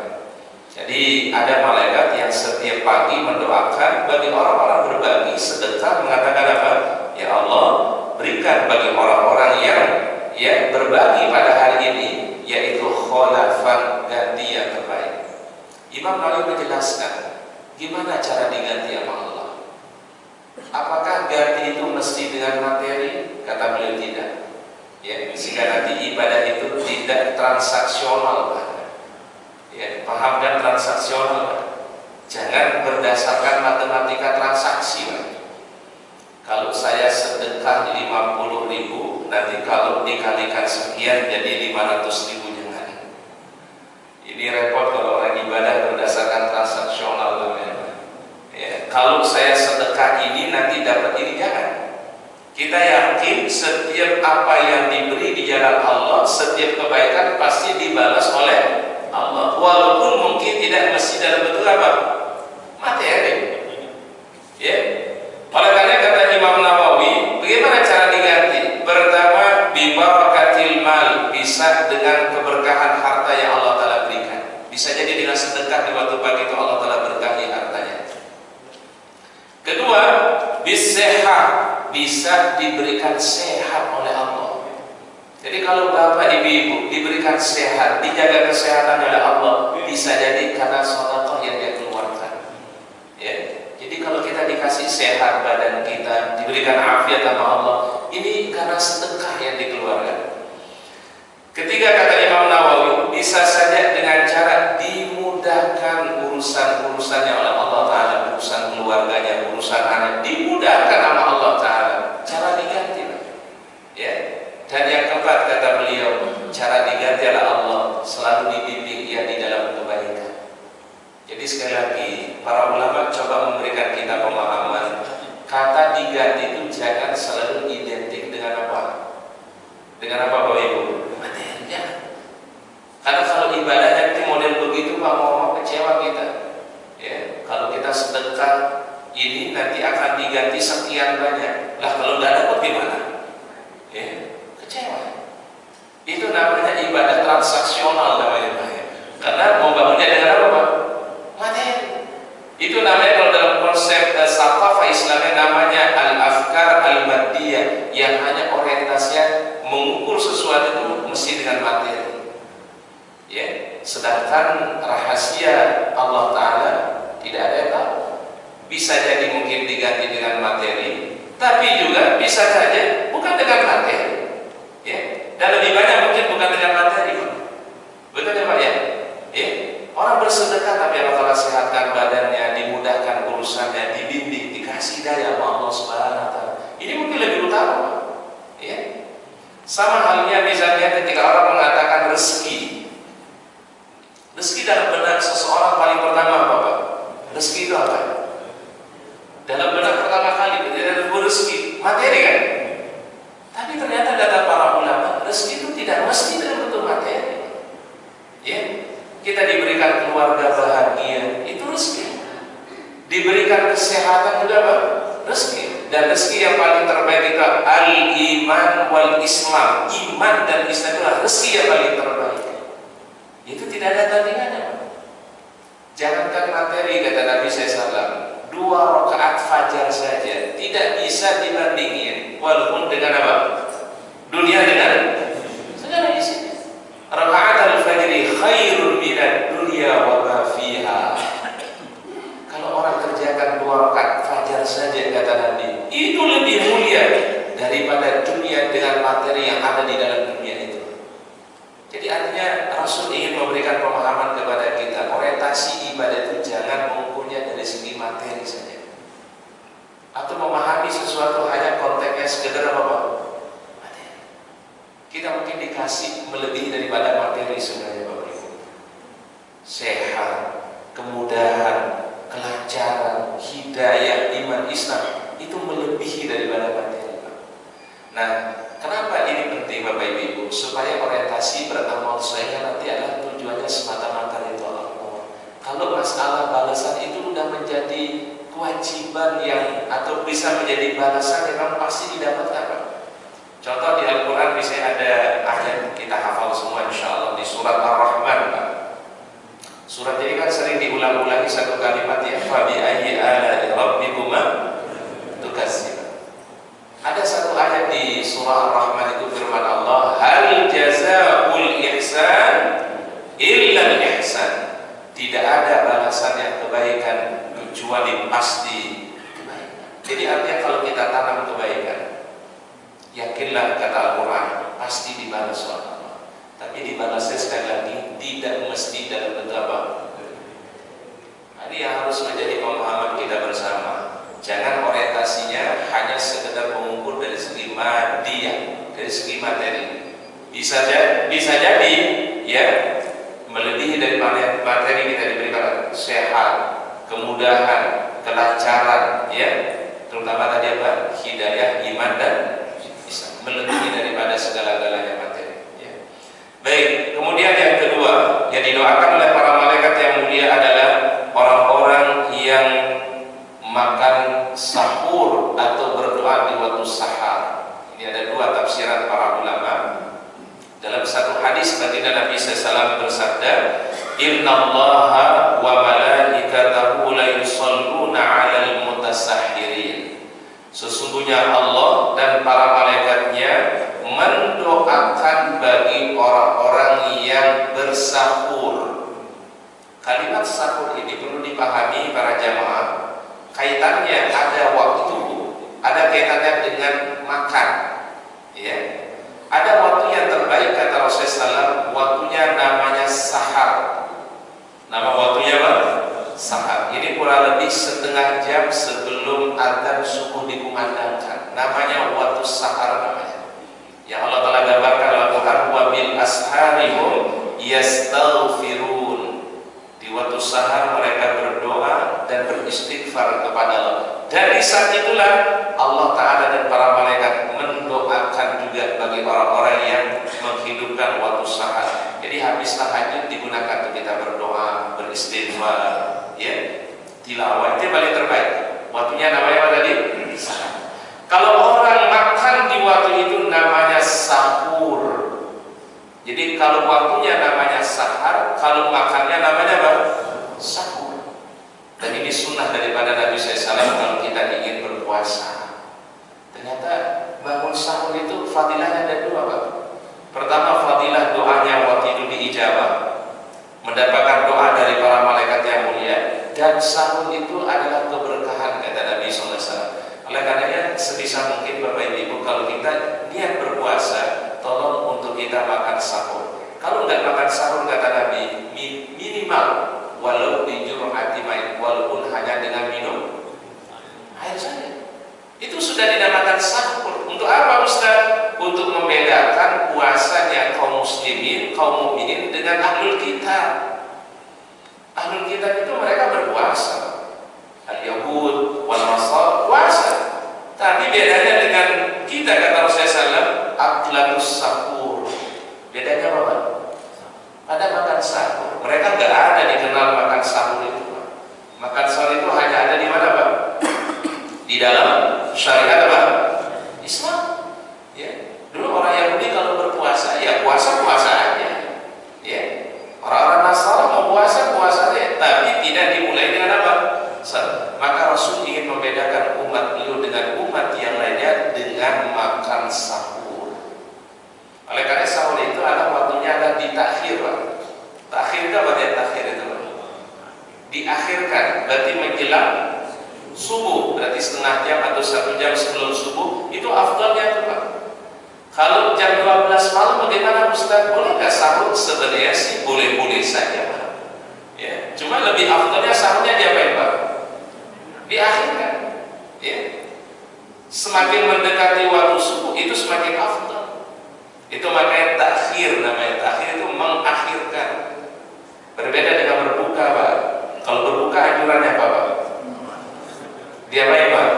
Jadi ada malaikat yang setiap pagi mendoakan bagi orang-orang berbagi sedekah, mengatakan apa? Ya Allah, berikan bagi orang-orang yang berbagi pada hari ini, yaitu khalafan, ganti yang terbaik. Imam Nawawi menjelaskan gimana cara diganti sama Allah. Apakah ganti itu mesti dengan materi? Kata beliau tidak. Ya, sehingga nanti ibadah itu tidak transaksional Pak. Ya, paham dan transaksional. Jangan berdasarkan matematika transaksi Pak. Kalau saya sedekah 50.000, nanti kalau dikalikan sekian jadi 500.000, jangan. Ini repot kalau orang ibadah berdasarkan transaksional ya. Kalau saya sedekah ini nanti dapat ini, jangan. Kita yakin setiap apa yang diberi di jalan Allah, setiap kebaikan pasti dibalas oleh Allah, walaupun mungkin tidak mesti dalam bentuk apa? Materi. Ya. Oleh karena kata Imam Nawawi, bagaimana cara diganti? Pertama, bibarakatil mal, bisa dengan keberkahan harta yang Allah Ta'ala berikan. Bisa jadi dengan sedekah di waktu pagi itu Allah Ta'ala berkahi hartanya. Kedua, bisehat, bisa diberikan sehat oleh Allah. Jadi kalau bapak ibu diberikan sehat, dijaga kesehatan oleh Allah, bisa jadi karena sedekah yang dia keluarkan. Ya. Jadi kalau kita dikasih sehat badan kita, diberikan afiat sama Allah, ini karena sedekah yang dikeluarkan. Ketiga, kata Imam Nawawi, bisa saja dengan cara dimudahkan urusan-urusannya oleh Allah Ta'ala, urusan keluarganya, urusan anak, dimudahkan sama Allah Ta'ala. Cara diganti, ya. Dan yang keempat, kata beliau, cara diganti adalah Allah selalu dibimbing ia di dalam kebaikan. selalu identik dengan apa? Dengan apa Bapak Ibu? Materinya. Karena kalau ibadah nanti model begitu Pak, mau kecewa kita. Ya, kalau kita sedekah ini nanti akan diganti sekian banyak. Lah kalau nggak dapat gimana? Ya, kecewa. Itu namanya ibadah transaksional namanya Pak. Karena mau bangunnya dengan apa Pak? Materi. Itu namanya kalau dalam konsep saqafah Islamnya namanya al-afkar al-maddiyah, yang hanya orientasinya mengukur sesuatu itu mesti dengan materi. Ya, sedangkan rahasia Allah Ta'ala tidak ada yang tahu. Bisa jadi mungkin diganti dengan materi, tapi juga bisa saja bukan dengan materi. Ya, dan lebih banyak mungkin bukan dengan materi. Betul ya Pak ya? Ya, orang bersedekah tapi Allah Ta'ala sehatkan badannya, dimudahkan urusannya, dibimbing, dikasih daya Allah Subhanahu Wa Ta'ala. Ini mungkin lebih utama. Ya, sama halnya misalnya ketika orang mengatakan rezeki. Rezeki dalam benak seseorang paling pertama apa Pak? Rezeki itu apa? Dalam benak pertama kali dalam rezeki materi kan? Tapi ternyata kata para ulama, rezeki itu tidak mesti dalam bentuk materi. Ya, kita diberikan keluarga bahagia, itu rezeki. Diberikan kesehatan juga Pak, rezeki. Dan rezeki yang paling terbaik itu al-iman wal Islam. Iman dan Islam itulah rezeki yang paling terbaik. Itu tidak ada tandingannya Pak. Jangankan materi, kata Nabi SAW, 2 rakaat fajar saja tidak bisa dibandingin walaupun dengan apa? Dunia dengan segala isinya. Rakaat al-fajri khairun minad dunya wa ma fiha. Kalau orang kerjakan 2 rakaat fajar saja, kata Nabi, itu lebih mulia daripada dunia dengan materi yang ada di dalam dunia itu. Jadi artinya Rasul ingin memberikan pemahaman kepada kita, orientasi ibadah itu jangan mengukurnya dari segi materi saja, atau memahami sesuatu hanya konteksnya sekedar apa? Materi. Kita mungkin dikasih melebihi daripada materi sebenarnya Bapak Ibu. Sehat, kemudahan, kelancaran, hidayah, iman, Islam itu melebihi daripada materi. Nah, kenapa ini penting Bapak Ibu? Supaya orientasi beramal saya nanti adalah tujuannya semata-mata itu Allah. Kalau masalah balasan itu sudah menjadi kewajiban yang atau bisa menjadi balasan yang pasti didapatkan Pak. Contoh di Al-Quran misalnya ada ayat kita hafal semua insya Allah di surat Ar-Rahman Pak. Surat ini kan sering diulang-ulangi satu kalimat ya, fabi ayyi ala'i rabbikuma tukadzib. Ada satu ayat di surah Ar-Rahman itu firman Allah, hal jazaa'ul ihsan illa al-ihsan. Tidak ada balasan yang kebaikan kecuali pasti kebaikan. Jadi artinya kalau kita tanam kebaikan, yakinlah kata Al-Quran pasti dibalas oleh Allah. Tapi dibalasnya sekali lagi tidak mesti dalam bentuk apa? Ini yang harus menjadi pemahaman kita bersama. Jangan orientasinya hanya sekedar mengukur dari segi madiyah, dari segi materi. Bisa jadi ya melebihi dari materi kita diberikan sehat, kemudahan, kelancaran, ya, terutama tadi apa? Hidayah, iman dan Islam, melebihi daripada segala-galanya materi. Ya. Baik, kemudian yang kedua yang didoakan oleh para malaikat yang mulia adalah orang-orang yang makan sahur atau berdoa di waktu sahar. Ini ada 2 tafsiran para ulama. Dalam satu hadis baginda Nabi SAW bersabda, innallaha wa malaikatahu la yusalluna 'alal mutasahhirin. Sesungguhnya Allah dan para malaikatnya mendoakan bagi orang-orang yang bersahur. Kalimat sahur ini perlu dipahami para jamaah. Kaitannya ada waktu, ada kaitannya dengan makan, ya. Ada waktu yang terbaik kata Rasulullah SAW, waktunya namanya sahar. Nama waktunya apa? Sahar. Ini kurang lebih setengah jam sebelum adzan subuh dikumandangkan. Namanya waktu sahar namanya. Yang Allah Taala gambarkan dalam Al-Quran, wa bil asharihum yastaghfirun. Di waktu sahar mereka berdoa dan beristighfar kepada Allah. Dari saat itulah Allah Ta'ala dan para malaikat habis tahajud digunakan untuk kita berdoa, beristighfar, ya, tilawah, itu yang paling terbaik. Waktunya namanya apa tadi? Sahur. Kalau orang makan di waktu itu namanya sahur. Jadi kalau waktunya namanya sahar, kalau makannya namanya apa? Sahur. Dan ini sunnah daripada Nabi SAW kalau kita ingin berpuasa. Ternyata bangun sahur itu fadilahnya ada dua, Pak. Pertama, fadilah doanya waktu itu diijabah, mendapatkan doa dari para malaikat yang mulia. Dan sahur itu adalah keberkahan, kata Nabi SAW. Oleh karenanya sebisa mungkin Bapak Ibu, kalau kita niat berpuasa, tolong untuk kita makan sahur. Kalau nggak makan sahur, kata Nabi, minimal walau bijur'ati ma'in, walaupun hanya dengan minum air saja, itu sudah dinamakan sahur. Untuk apa, Ustaz? Untuk membedakan puasanya kaum muslimin, kaum mukminin dengan ahlul kitab. Ahlul kitab itu mereka berpuasa, al-Yahud wal Nasara puasa. Tapi bedanya dengan kita, kata Rasulullah SAW, aklatus sahur. Bedanya apa, Pak? Ada makan sahur. Mereka nggak ada dikenal makan sahur itu, Pak. Makan sahur itu hanya ada di mana, Pak? Di dalam syariat apa? Islam. Ya. Dulu orang Yahudi kalau berpuasa, ya puasa aja. Ya. Orang-orang Nasara mau puasa aja, tapi tidak dimulai dengan apa? Maka Rasul ingin membedakan umat beliau dengan umat yang lainnya dengan makan sahur. Oleh karena sahur itu ada waktunya, ada ditakhir, Pak. Takhir itu apa dia? Takhir itu, Pak? Diakhirkan, berarti menjelang subuh, berarti setengah jam atau 1 jam sebelum subuh. Itu afdalnya itu, Pak. Kalau jam 12 malam bagaimana, Ustaz? Boleh nggak sahur? Sebenarnya sih boleh-boleh saja, Pak. Ya, cuma lebih afdalnya sahurnya diapain, Pak? Diakhirkan. Ya. Semakin mendekati waktu subuh itu semakin afdal. Itu makanya takhir, namanya takhir itu mengakhirkan. Berbeda dengan berbuka, Pak. Kalau berbuka anjurannya apa, Pak? Diapain, Pak?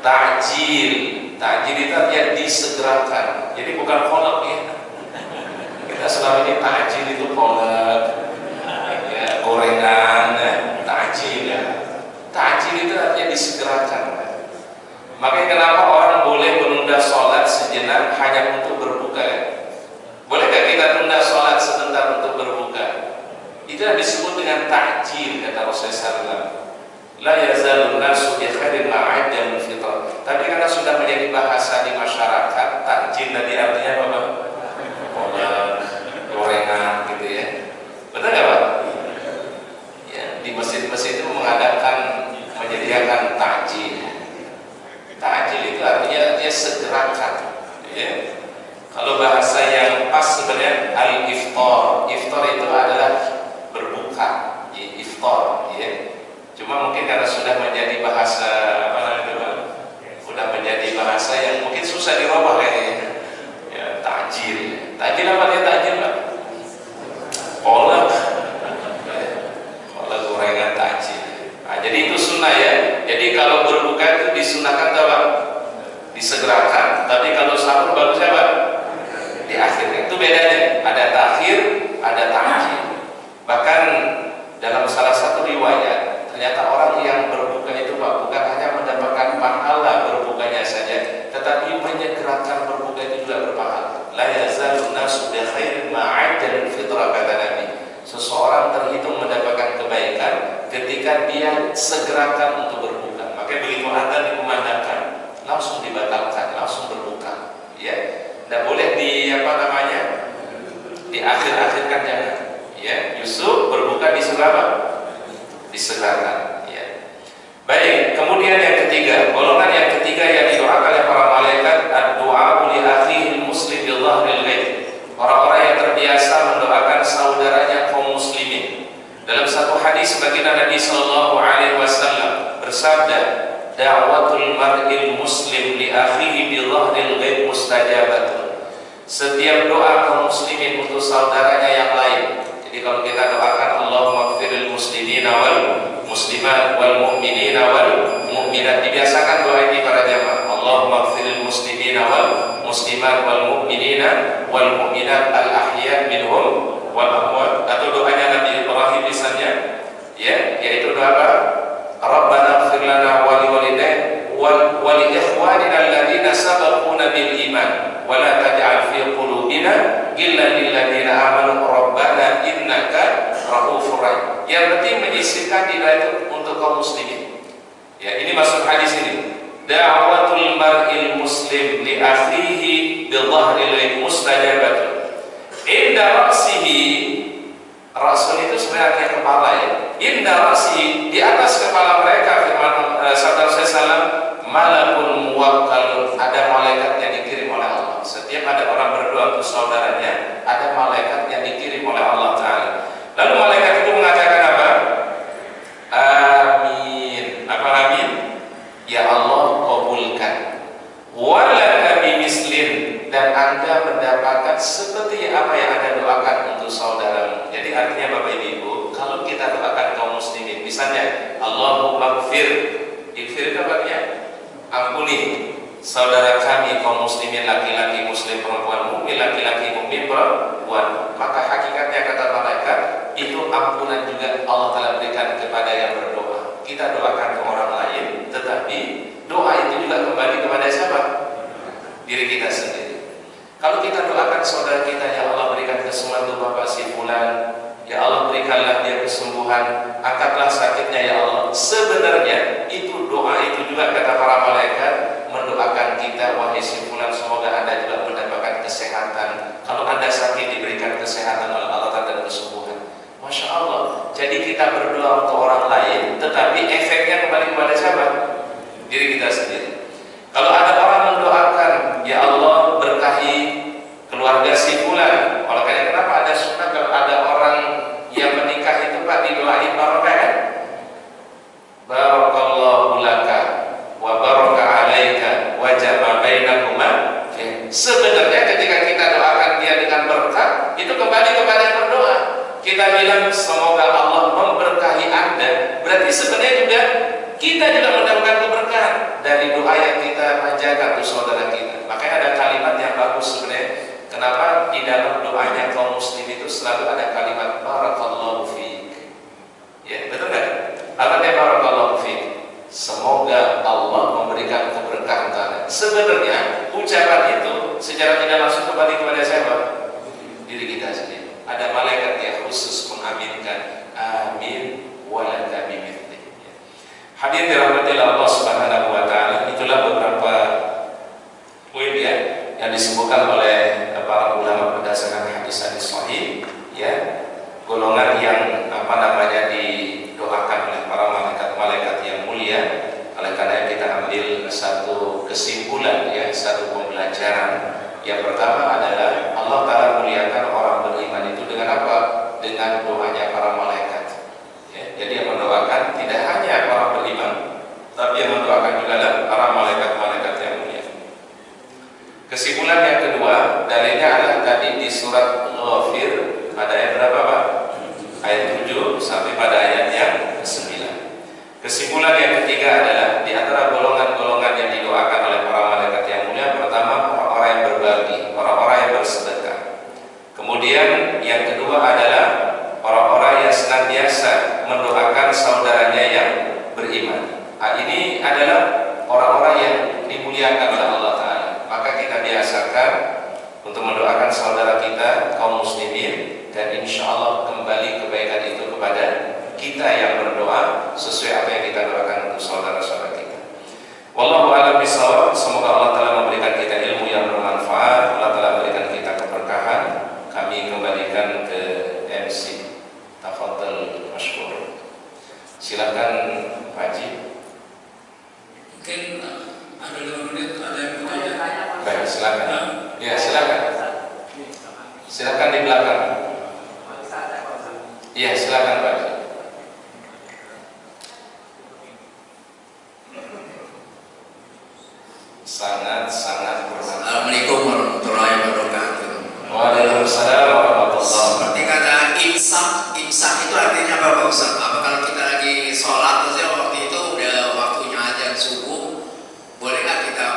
Ta'jil. Ta'jil itu artinya disegerakan. Jadi bukan kolak, ya. Kita selama ini ta'jil itu kolak, ya, gorengan, ya. Ta'jil, ya. Ta'jil itu artinya disegerakan. Makanya kenapa orang boleh menunda sholat sejenak hanya untuk berbuka, ya? Boleh gak kita tunda sholat sebentar untuk berbuka? Itu yang disebut dengan ta'jil, kata Rasulullah SAW. La yazalun nasu bi khairin ma'ajjal fitr. Tapi karena sudah menjadi bahasa di masyarakat, ta'jil tadi artinya apa, Pak? Gorengan gitu, ya. Betul nggak, Pak? Ya, di masjid-masjid itu mengadakan, menyediakan ta'jil. Ta'jil itu artinya segerakan, ya. Kalau bahasa yang pas sebenarnya al-iftar. Iftar itu adalah berbuka, ya, iftar, ya. Cuma mungkin karena sudah menjadi bahasa apa namanya, sudah menjadi bahasa yang mungkin susah dirubah kayaknya. Ya, takjil. Takjil apa dia takjil, Pak? Kolak. Kolak gorengan takjil. Nah, jadi itu sunnah, ya. Jadi kalau berbuka itu disunahkan apa? Disegerakan. Tapi kalau sahur bagusnya apa? Diakhirkan. Itu bedanya. Ada takhir, ada takjil. Bahkan dalam salah satu riwayat, ternyata orang yang berbuka itu, Pak, bukan hanya mendapatkan pahala berbukanya saja, tetapi menyegerakan berbuka itu juga berpahala. La yazalun nasu bi khairin ma'ajjal fitra, kata Nabi. Seseorang terhitung mendapatkan kebaikan ketika dia segerakan untuk berbuka. Maka begitu adzan dikumandangkan, langsung dibatalkan, langsung berbuka. Ya, tidak boleh diakhir-akhirkan, jangan. Ya, justru berbuka disuruh apa? Disegerakan, ya. Baik, kemudian yang ketiga, golongan yang ketiga yang didoakan oleh para malaikat, ad-du'a li akhihil muslim bil dhahril ghaib. Orang-orang yang terbiasa mendoakan saudaranya kaum muslimin. Dalam satu hadis baginda Nabi sallallahu alaihi wasallam bersabda, da'watul mar'il muslim li akhihi bil dhahril ghaib mustajabatun. Setiap doa kaum muslimin untuk saudaranya yang lain. Jadi kalau kita doakan Allahumma ighfiril muslimina wal muslimat wal mu'minina wal mu'minat, dibiasakan doa ini para jamaah. Allahumma ighfiril muslimina wal muslimat wal mu'minina wal mu'minat al ahya minhum wal amwat. Atau doanya Nabi Ibrahim misalnya, ya, yaitu doa apa? Rabbana ighfir lana wa li walidayna wa li ikhwanina alladziina sabaquna bil iman wa la taj'al fi qulubina ghillan lil ladziina amanu rabbana innaka raufur rahim. Yang penting menyisihkan doa itu untuk kaum muslimin. Ya, ini maksud hadis ini. Da'watul mar'il muslim li akhihi bi dhahril ghaib mustajabatun. Inda ra'sihi, rasul itu sebenarnya kepala ya. Inda ra'sihi, di atas kepala mereka firman sabda Rasulullah, malakul muwakkal, ada malaikat yang dikirim oleh Allah. Setiap ada orang berdoa untuk saudaranya, ada malaikat yang dikirim oleh Allah Ta'ala. Lalu malaikat itu mengatakan apa? Amin. Apa amin? Ya Allah, kabulkan. Wala bimislin, dan Anda mendapatkan seperti apa yang Anda doakan untuk saudaramu. Jadi artinya Bapak Ibu, kalau kita doakan kaum muslimin, misalnya Allahumma ighfir, ighfir itu artinya ampuni saudara kami kaum muslimin, laki-laki muslim perempuan mukmin, laki-laki mukmin perempuan, maka hakikatnya kata malaikat itu ampunan juga Allah Ta'ala berikan kepada yang berdoa. Kita doakan ke orang lain, tetapi doa itu juga kembali kepada siapa? Diri kita sendiri. Kalau kita doakan saudara kita, ya Allah berikan kesembuhan untuk Bapak si fulan, ya Allah berikanlah dia kesembuhan, angkatlah sakitnya ya Allah. Sebenarnya itu doa itu juga kata para malaikat mendoakan kita, wahai si fulan, semoga Anda juga mendapatkan kesehatan. Kalau Anda sakit diberikan kesehatan oleh Allah dan kesembuhan. Masya Allah. Jadi kita berdoa untuk orang lain, tetapi efeknya kembali kepada siapa? Diri kita sendiri. Kalau ada orang mendoakan, ya Allah berkahi keluarga si fulan. Oleh karena kenapa ada sunnah kalau ada orang yang menikah itu Pak didoain barokah kan? Barakallahu laka wa baraka alaika wa jama bainakuma. Sebenarnya ketika kita doakan dia dengan berkah, itu kembali kepada yang berdoa. Kita bilang semoga Allah memberkahi Anda, berarti sebenarnya juga kita juga mendapatkan keberkahan dari doa yang kita panjatkan untuk saudara kita. Makanya ada kalimat yang bagus sebenarnya. Kenapa di dalam doanya kaum muslim itu selalu ada kalimat barakallahu fiik. Ya, betul nggak? Artinya barakallahu fiik, semoga Allah memberikan keberkahan tanah. Sebenarnya ucapan itu secara tidak langsung kembali kepada siapa? Diri kita sendiri. Ada malaikat yang khusus mengaminkan. Amin walaka bimithli. Hadirin dirahmati Allah Subhanahu wa taala, itulah beberapa poin ya yang disebutkan oleh para ulama berdasarkan hadis-hadis sahih ya, golongan yang didoakan oleh para malaikat-malaikat yang mulia. Oleh karena kita ambil satu kesimpulan ya, satu pembelajaran. Yang pertama adalah Allah Ta'ala muliakan orang beriman itu dengan apa? Dengan doanya para malaikat ya. Jadi yang mendoakan tidak hanya orang beriman, tapi yang mendoakan juga adalah para malaikat-malaikat yang mulia. Kesimpulan yang kedua, dalilnya adalah tadi di surat Ghafir pada ayat berapa Pak? Ayat 7 sampai pada ayat yang ke-9. Kesimpulan yang ketiga adalah di antara golongan-golongan yang didoakan oleh para malaikat yang mulia, pertama orang-orang yang berbagi, orang-orang yang bersedekah. Kemudian yang kedua adalah orang-orang yang senantiasa mendoakan saudaranya yang beriman. Ini adalah orang-orang yang dimuliakan oleh Allah Ta'ala. Maka kita biasakan untuk mendoakan saudara kita kaum muslimin, dan insya Allah kembali kebaikan itu kepada kita yang berdoa sesuai apa yang kita doakan untuk saudara-saudara kita. Wallahu a'lam bishawab. Semoga Allah Ta'ala memberikan kita ilmu yang bermanfaat, Allah Ta'ala memberikan kita keberkahan. Kami kembalikan ke MC. Tafadhal masykur. Silakan Pak Haji. Mungkin ada 5 menit, ada yang bertanya. Baik, silakan. Ya, silakan. Silakan di belakang. Iya, silakan Pak Haji. Sangat bermanfaat. Assalamualaikum warahmatullahi wabarakatuh. Waalaikumsalam warahmatullahi wabarakatuh. Seperti kata imsak itu artinya apa Pak Ustaz? Apa kalau kita lagi sholat, maksudnya waktu itu udah waktunya azan subuh, bolehkah kita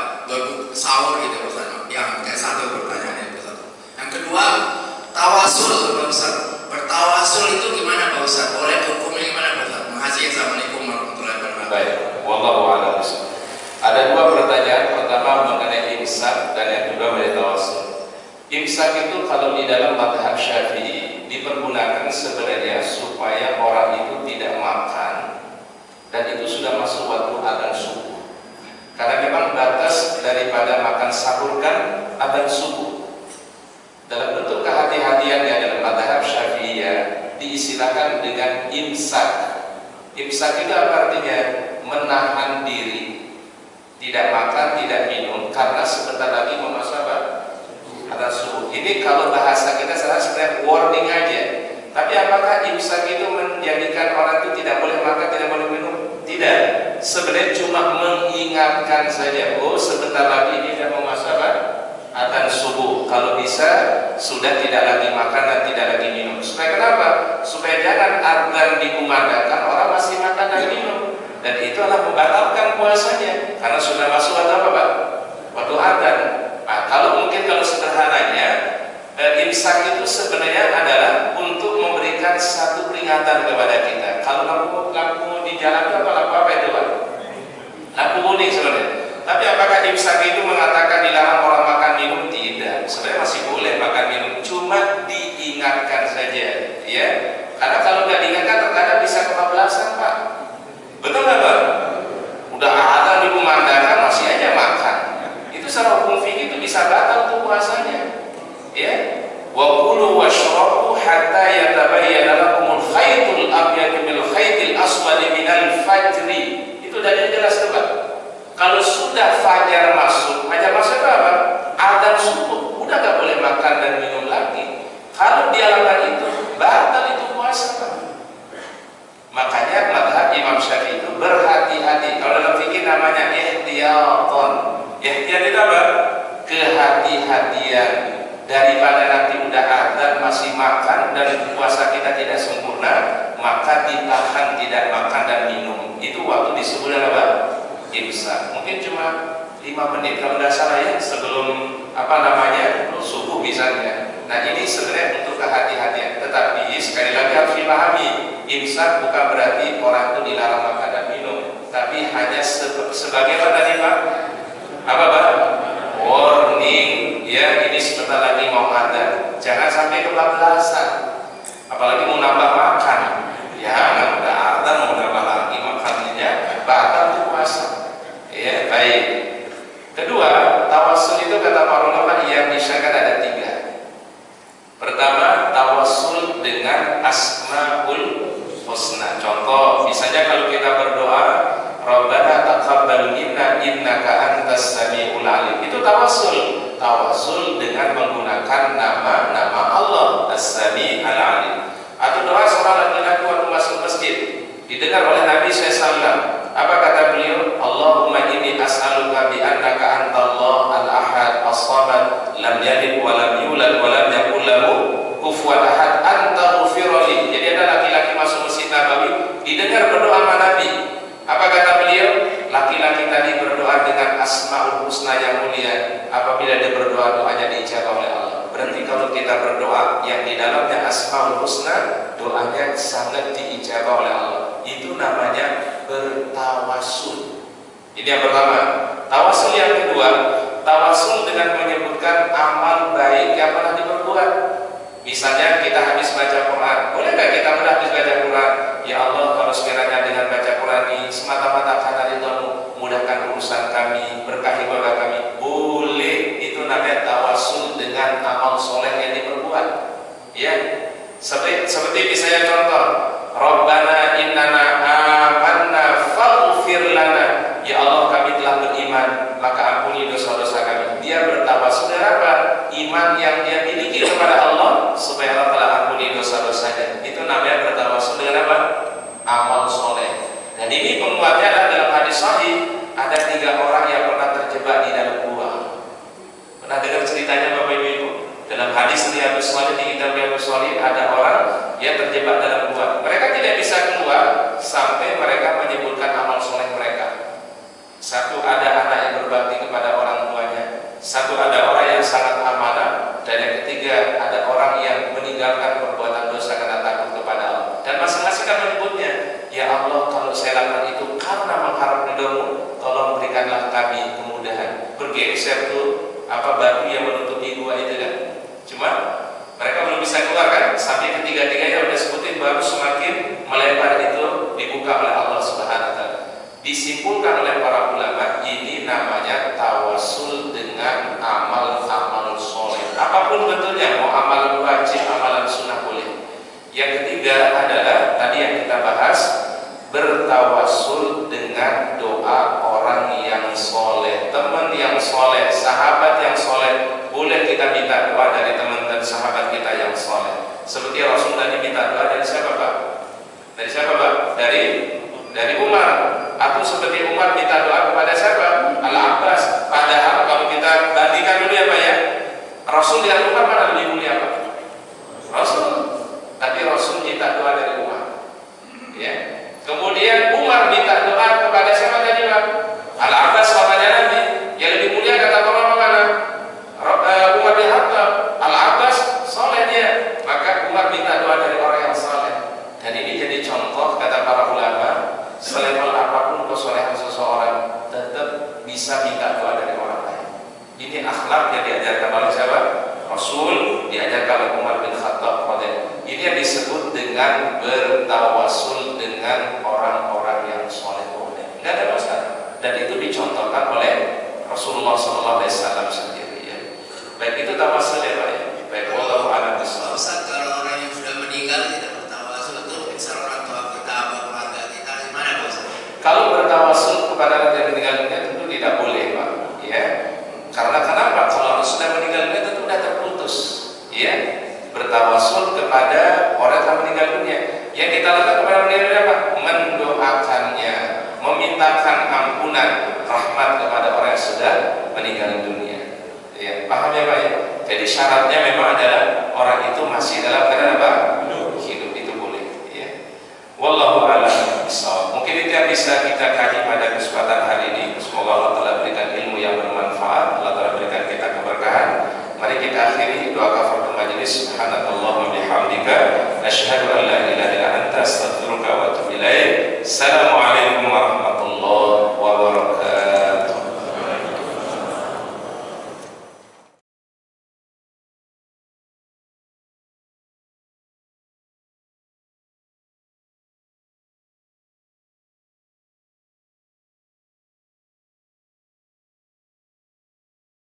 Imsak itu kalau di dalam mazhab Syafi'i dipergunakan sebenarnya supaya orang itu tidak makan dan itu sudah masuk waktu adzan subuh. Karena memang batas daripada makan sahur kan adzan subuh. Dalam bentuk kehati-hatian ya dalam mazhab Syafi'iyah diistilahkan dengan imsak. Imsak itu apa artinya? Menahan diri, tidak makan, tidak minum karena sebentar lagi memasuki adzan subuh. Ini kalau bahasa kita sebenarnya warning aja. Tapi apakah imsak itu menjadikan orang itu tidak boleh makan, tidak boleh minum? Tidak. Sebenarnya cuma mengingatkan saja. Oh, sebentar lagi ini sudah memasuki adzan subuh. Kalau bisa sudah tidak lagi makan dan tidak lagi minum. Supaya kenapa? Supaya jangan adzan dikumandangkan orang masih makan dan minum. Dan itu adalah membatalkan puasanya karena sudah masuk apa Pak? Waktu adzan. Nah, kalau sederhananya imsak itu sebenarnya adalah untuk memberikan satu peringatan kepada kita. Kalau lampu di jalan itu lampu apa itu Pak? Lampu kuning sebenarnya. Tapi apakah imsak itu mengatakan dilarang orang makan minum? Tidak. Sebenarnya masih boleh makan minum, cuma diingatkan saja, ya. Karena kalau nggak diingatkan terkadang bisa kebablasan Pak. Betul nggak Pak? Udah adzan dikumandangkan masih aja makan. Itu secara hukum fikih itu bisa batal tuh puasanya. Ya. Wa kulu washrabu hatta yatabayyana lakumul khaytul abyadu minal khaytil aswadi minal fajri. Itu dalil jelas tuh Pak. Kalau sudah fajar masuk apa? Adzan subuh, udah nggak boleh makan dan minum lagi. Kalau dia lakukan itu, batal itu puasa Pak. Makanya mazhab Imam Syafi'i itu berhati-hati. Kalau dalam fikih namanya ihtiyatan. Ihtiyat itu apa? Kehati-hatian. Daripada nanti udah adzan masih makan dan puasa kita tidak sempurna, maka ditahan tidak makan dan minum. Itu waktu disebut apa? Imsak. Mungkin cuma 5 menit kalau tidak salah ya, sebelum subuh misalnya. Nah ini sebenarnya untuk kehati-hatian. Tetapi sekali lagi harus dipahami, imsak bukan berarti orang itu dilarang makan dan minum, tapi hanya sebagai apa tadi Pak? Apa Pak? Warning, ya ini sebentar lagi mau adzan, jangan sampai kebablasan. Apalagi mau nambah makan, ya udah adzan mau nambah lagi makannya, batal tuh puasa. Ya baik. Kedua, tawassul itu kata para ulama yang disyaratkan ada 3. Pertama, tawassul dengan asmaul husna. Contoh, misalnya kalau kita berdoa, Rabbana taqabbal minna innaka antas samiul alim. Itu tawassul. Tawassul dengan menggunakan nama-nama Allah As-Sami' Al-Alim. Atau doa seorang laki-laki waktu masuk masjid, didengar oleh Nabi SAW. Apa kata beliau? Allahumma inni as'aluka bi annaka antallah al-ahad as-samad lam yalid wa lam yulad wa lam yakul lahu kufuwan ahad anta ghfirli. Jadi ada laki-laki masuk Masjid Nabawi, didengar berdoa sama Nabi. Apa kata beliau? Laki-laki tadi berdoa dengan asmaul husna yang mulia. Apabila dia berdoa, doanya diijabah oleh Allah. Berarti kalau kita berdoa yang di dalamnya asmaul husna, doanya sangat diijabah oleh Allah. Itu namanya bertawassul. Ini yang pertama. Tawassul yang kedua, tawassul dengan menyebutkan amal baik yang pernah diperbuat. Misalnya kita habis baca Quran, boleh nggak kita habis baca Quran? Ya Allah, kalau sekiranya dengan baca Quran ini semata-mata karena ridho-Mu, mudahkan urusan kami, berkahi keluarga kami. Boleh, itu namanya tawassul dengan amal soleh yang diperbuat. Ya, seperti misalnya contoh, Rabbana innana amanna faghfir lana. Ya Allah, kami telah beriman, maka ampuni dosa-dosa kami. Dia bertawassul dengan apa? Iman yang dia miliki kepada Allah, supaya Allah telah ampuni dosa-dosanya. Itu namanya bertawassul dengan apa? Amal soleh. Dan ini penguatnya adalah dalam hadis sahih, ada 3 orang yang pernah terjebak di dalam gua. Pernah dengar ceritanya Bapak Ibu? Dalam hadis Riyadhus Shalihin, di kitab Riyadhus Shalihin, ada orang yang terjebak dalam gua. Mereka tidak bisa keluar sampai mereka menyebutkan amal soleh mereka. Satu, ada anak yang berbakti kepada orang tuanya. Satu, ada orang yang sangat amanah. Dan yang ketiga, ada orang yang meninggalkan perbuatan dosa karena takut kepada Allah. Dan masing-masing kan menyebutnya, ya Allah, kalau saya lakukan itu karena mengharap ridho-Mu, tolong berikanlah kami kemudahan. Bergeser tuh batu yang menutupi gua itu kan. Cuma mereka belum bisa keluar kan, sampai ketiga-tiganya udah sebutin baru semakin melebar itu dibuka oleh Allah Subhanahu wa taala. Disimpulkan oleh para ulama, ini namanya tawasul dengan amal-amal soleh. Apapun bentuknya, mau amal wajib, amalan sunnah boleh. Yang ketiga adalah tadi yang kita bahas, bertawasul dengan doa orang yang soleh, teman yang soleh, sahabat yang soleh. Boleh kita minta doa dari teman dan sahabat kita yang soleh. Seperti Rasul tadi minta doa dari siapa Pak? Dari siapa Pak? Dari Umar. Atau seperti Umar minta doa kepada siapa? Al-Abbas. Padahal kalau kita bandingkan dulu ya Pak ya, Rasul dan Umar mana lebih mulia Pak? Rasul. Tapi Rasul minta doa dari Umar. Ya. Kemudian Umar minta doa kepada siapa tadi Pak? Al-Abbas pamannya Nabi. Yang lebih mulia kata para mana? Umar bin Khattab. Al-Abbas soleh dia. Maka Umar minta doa dari orang yang soleh. Dan ini jadi contoh kata para ulama, selevel apapun kesolehan seseorang tetap bisa minta doa dari orang lain. Ini akhlak yang diajarkan oleh siapa? Rasul, diajarkan oleh Umar bin Khattab. Ini yang disebut dengan bertawasul dengan orang-orang yang soleh. Tidak ada masalah. Dan itu dicontohkan oleh Rasulullah SAW sendiri. Ya. Baik itu tawasul ya Pak. Baik, wallahu a'lam bishawab. Ustaz, kalau orang yang sudah meninggal tidak bertawasul itu misal orang tua kita atau keluarga kita gimana Pak Ustaz? Kalau bertawasul kepada orang yang meninggal dunia tentu tidak boleh Pak. Ya. Karena kenapa? Kalau orang sudah meninggal dunia tentu sudah terputus. Ya. Bertawasul kepada orang yang meninggal dunia. Yang kita lakukan kepada meninggal dunia apa? Mendoakannya, memintakan ampunan, rahmat kepada orang yang sudah meninggal dunia. Ya, paham ya Pak ya? Jadi syaratnya memang adalah orang itu masih dalam keadaan apa? Hidup itu boleh. Ya. Wallahu a'lam bishawab. Mungkin itu yang bisa kita kaji pada kesempatan hari ini. Semoga Allah Ta'ala berikan ilmu yang bermanfaat. Allah Ta'ala berikan kita keberkahan. Mari kita akhiri doa kafaratul majelis. Subhanallah wa bihamdika, asyhadu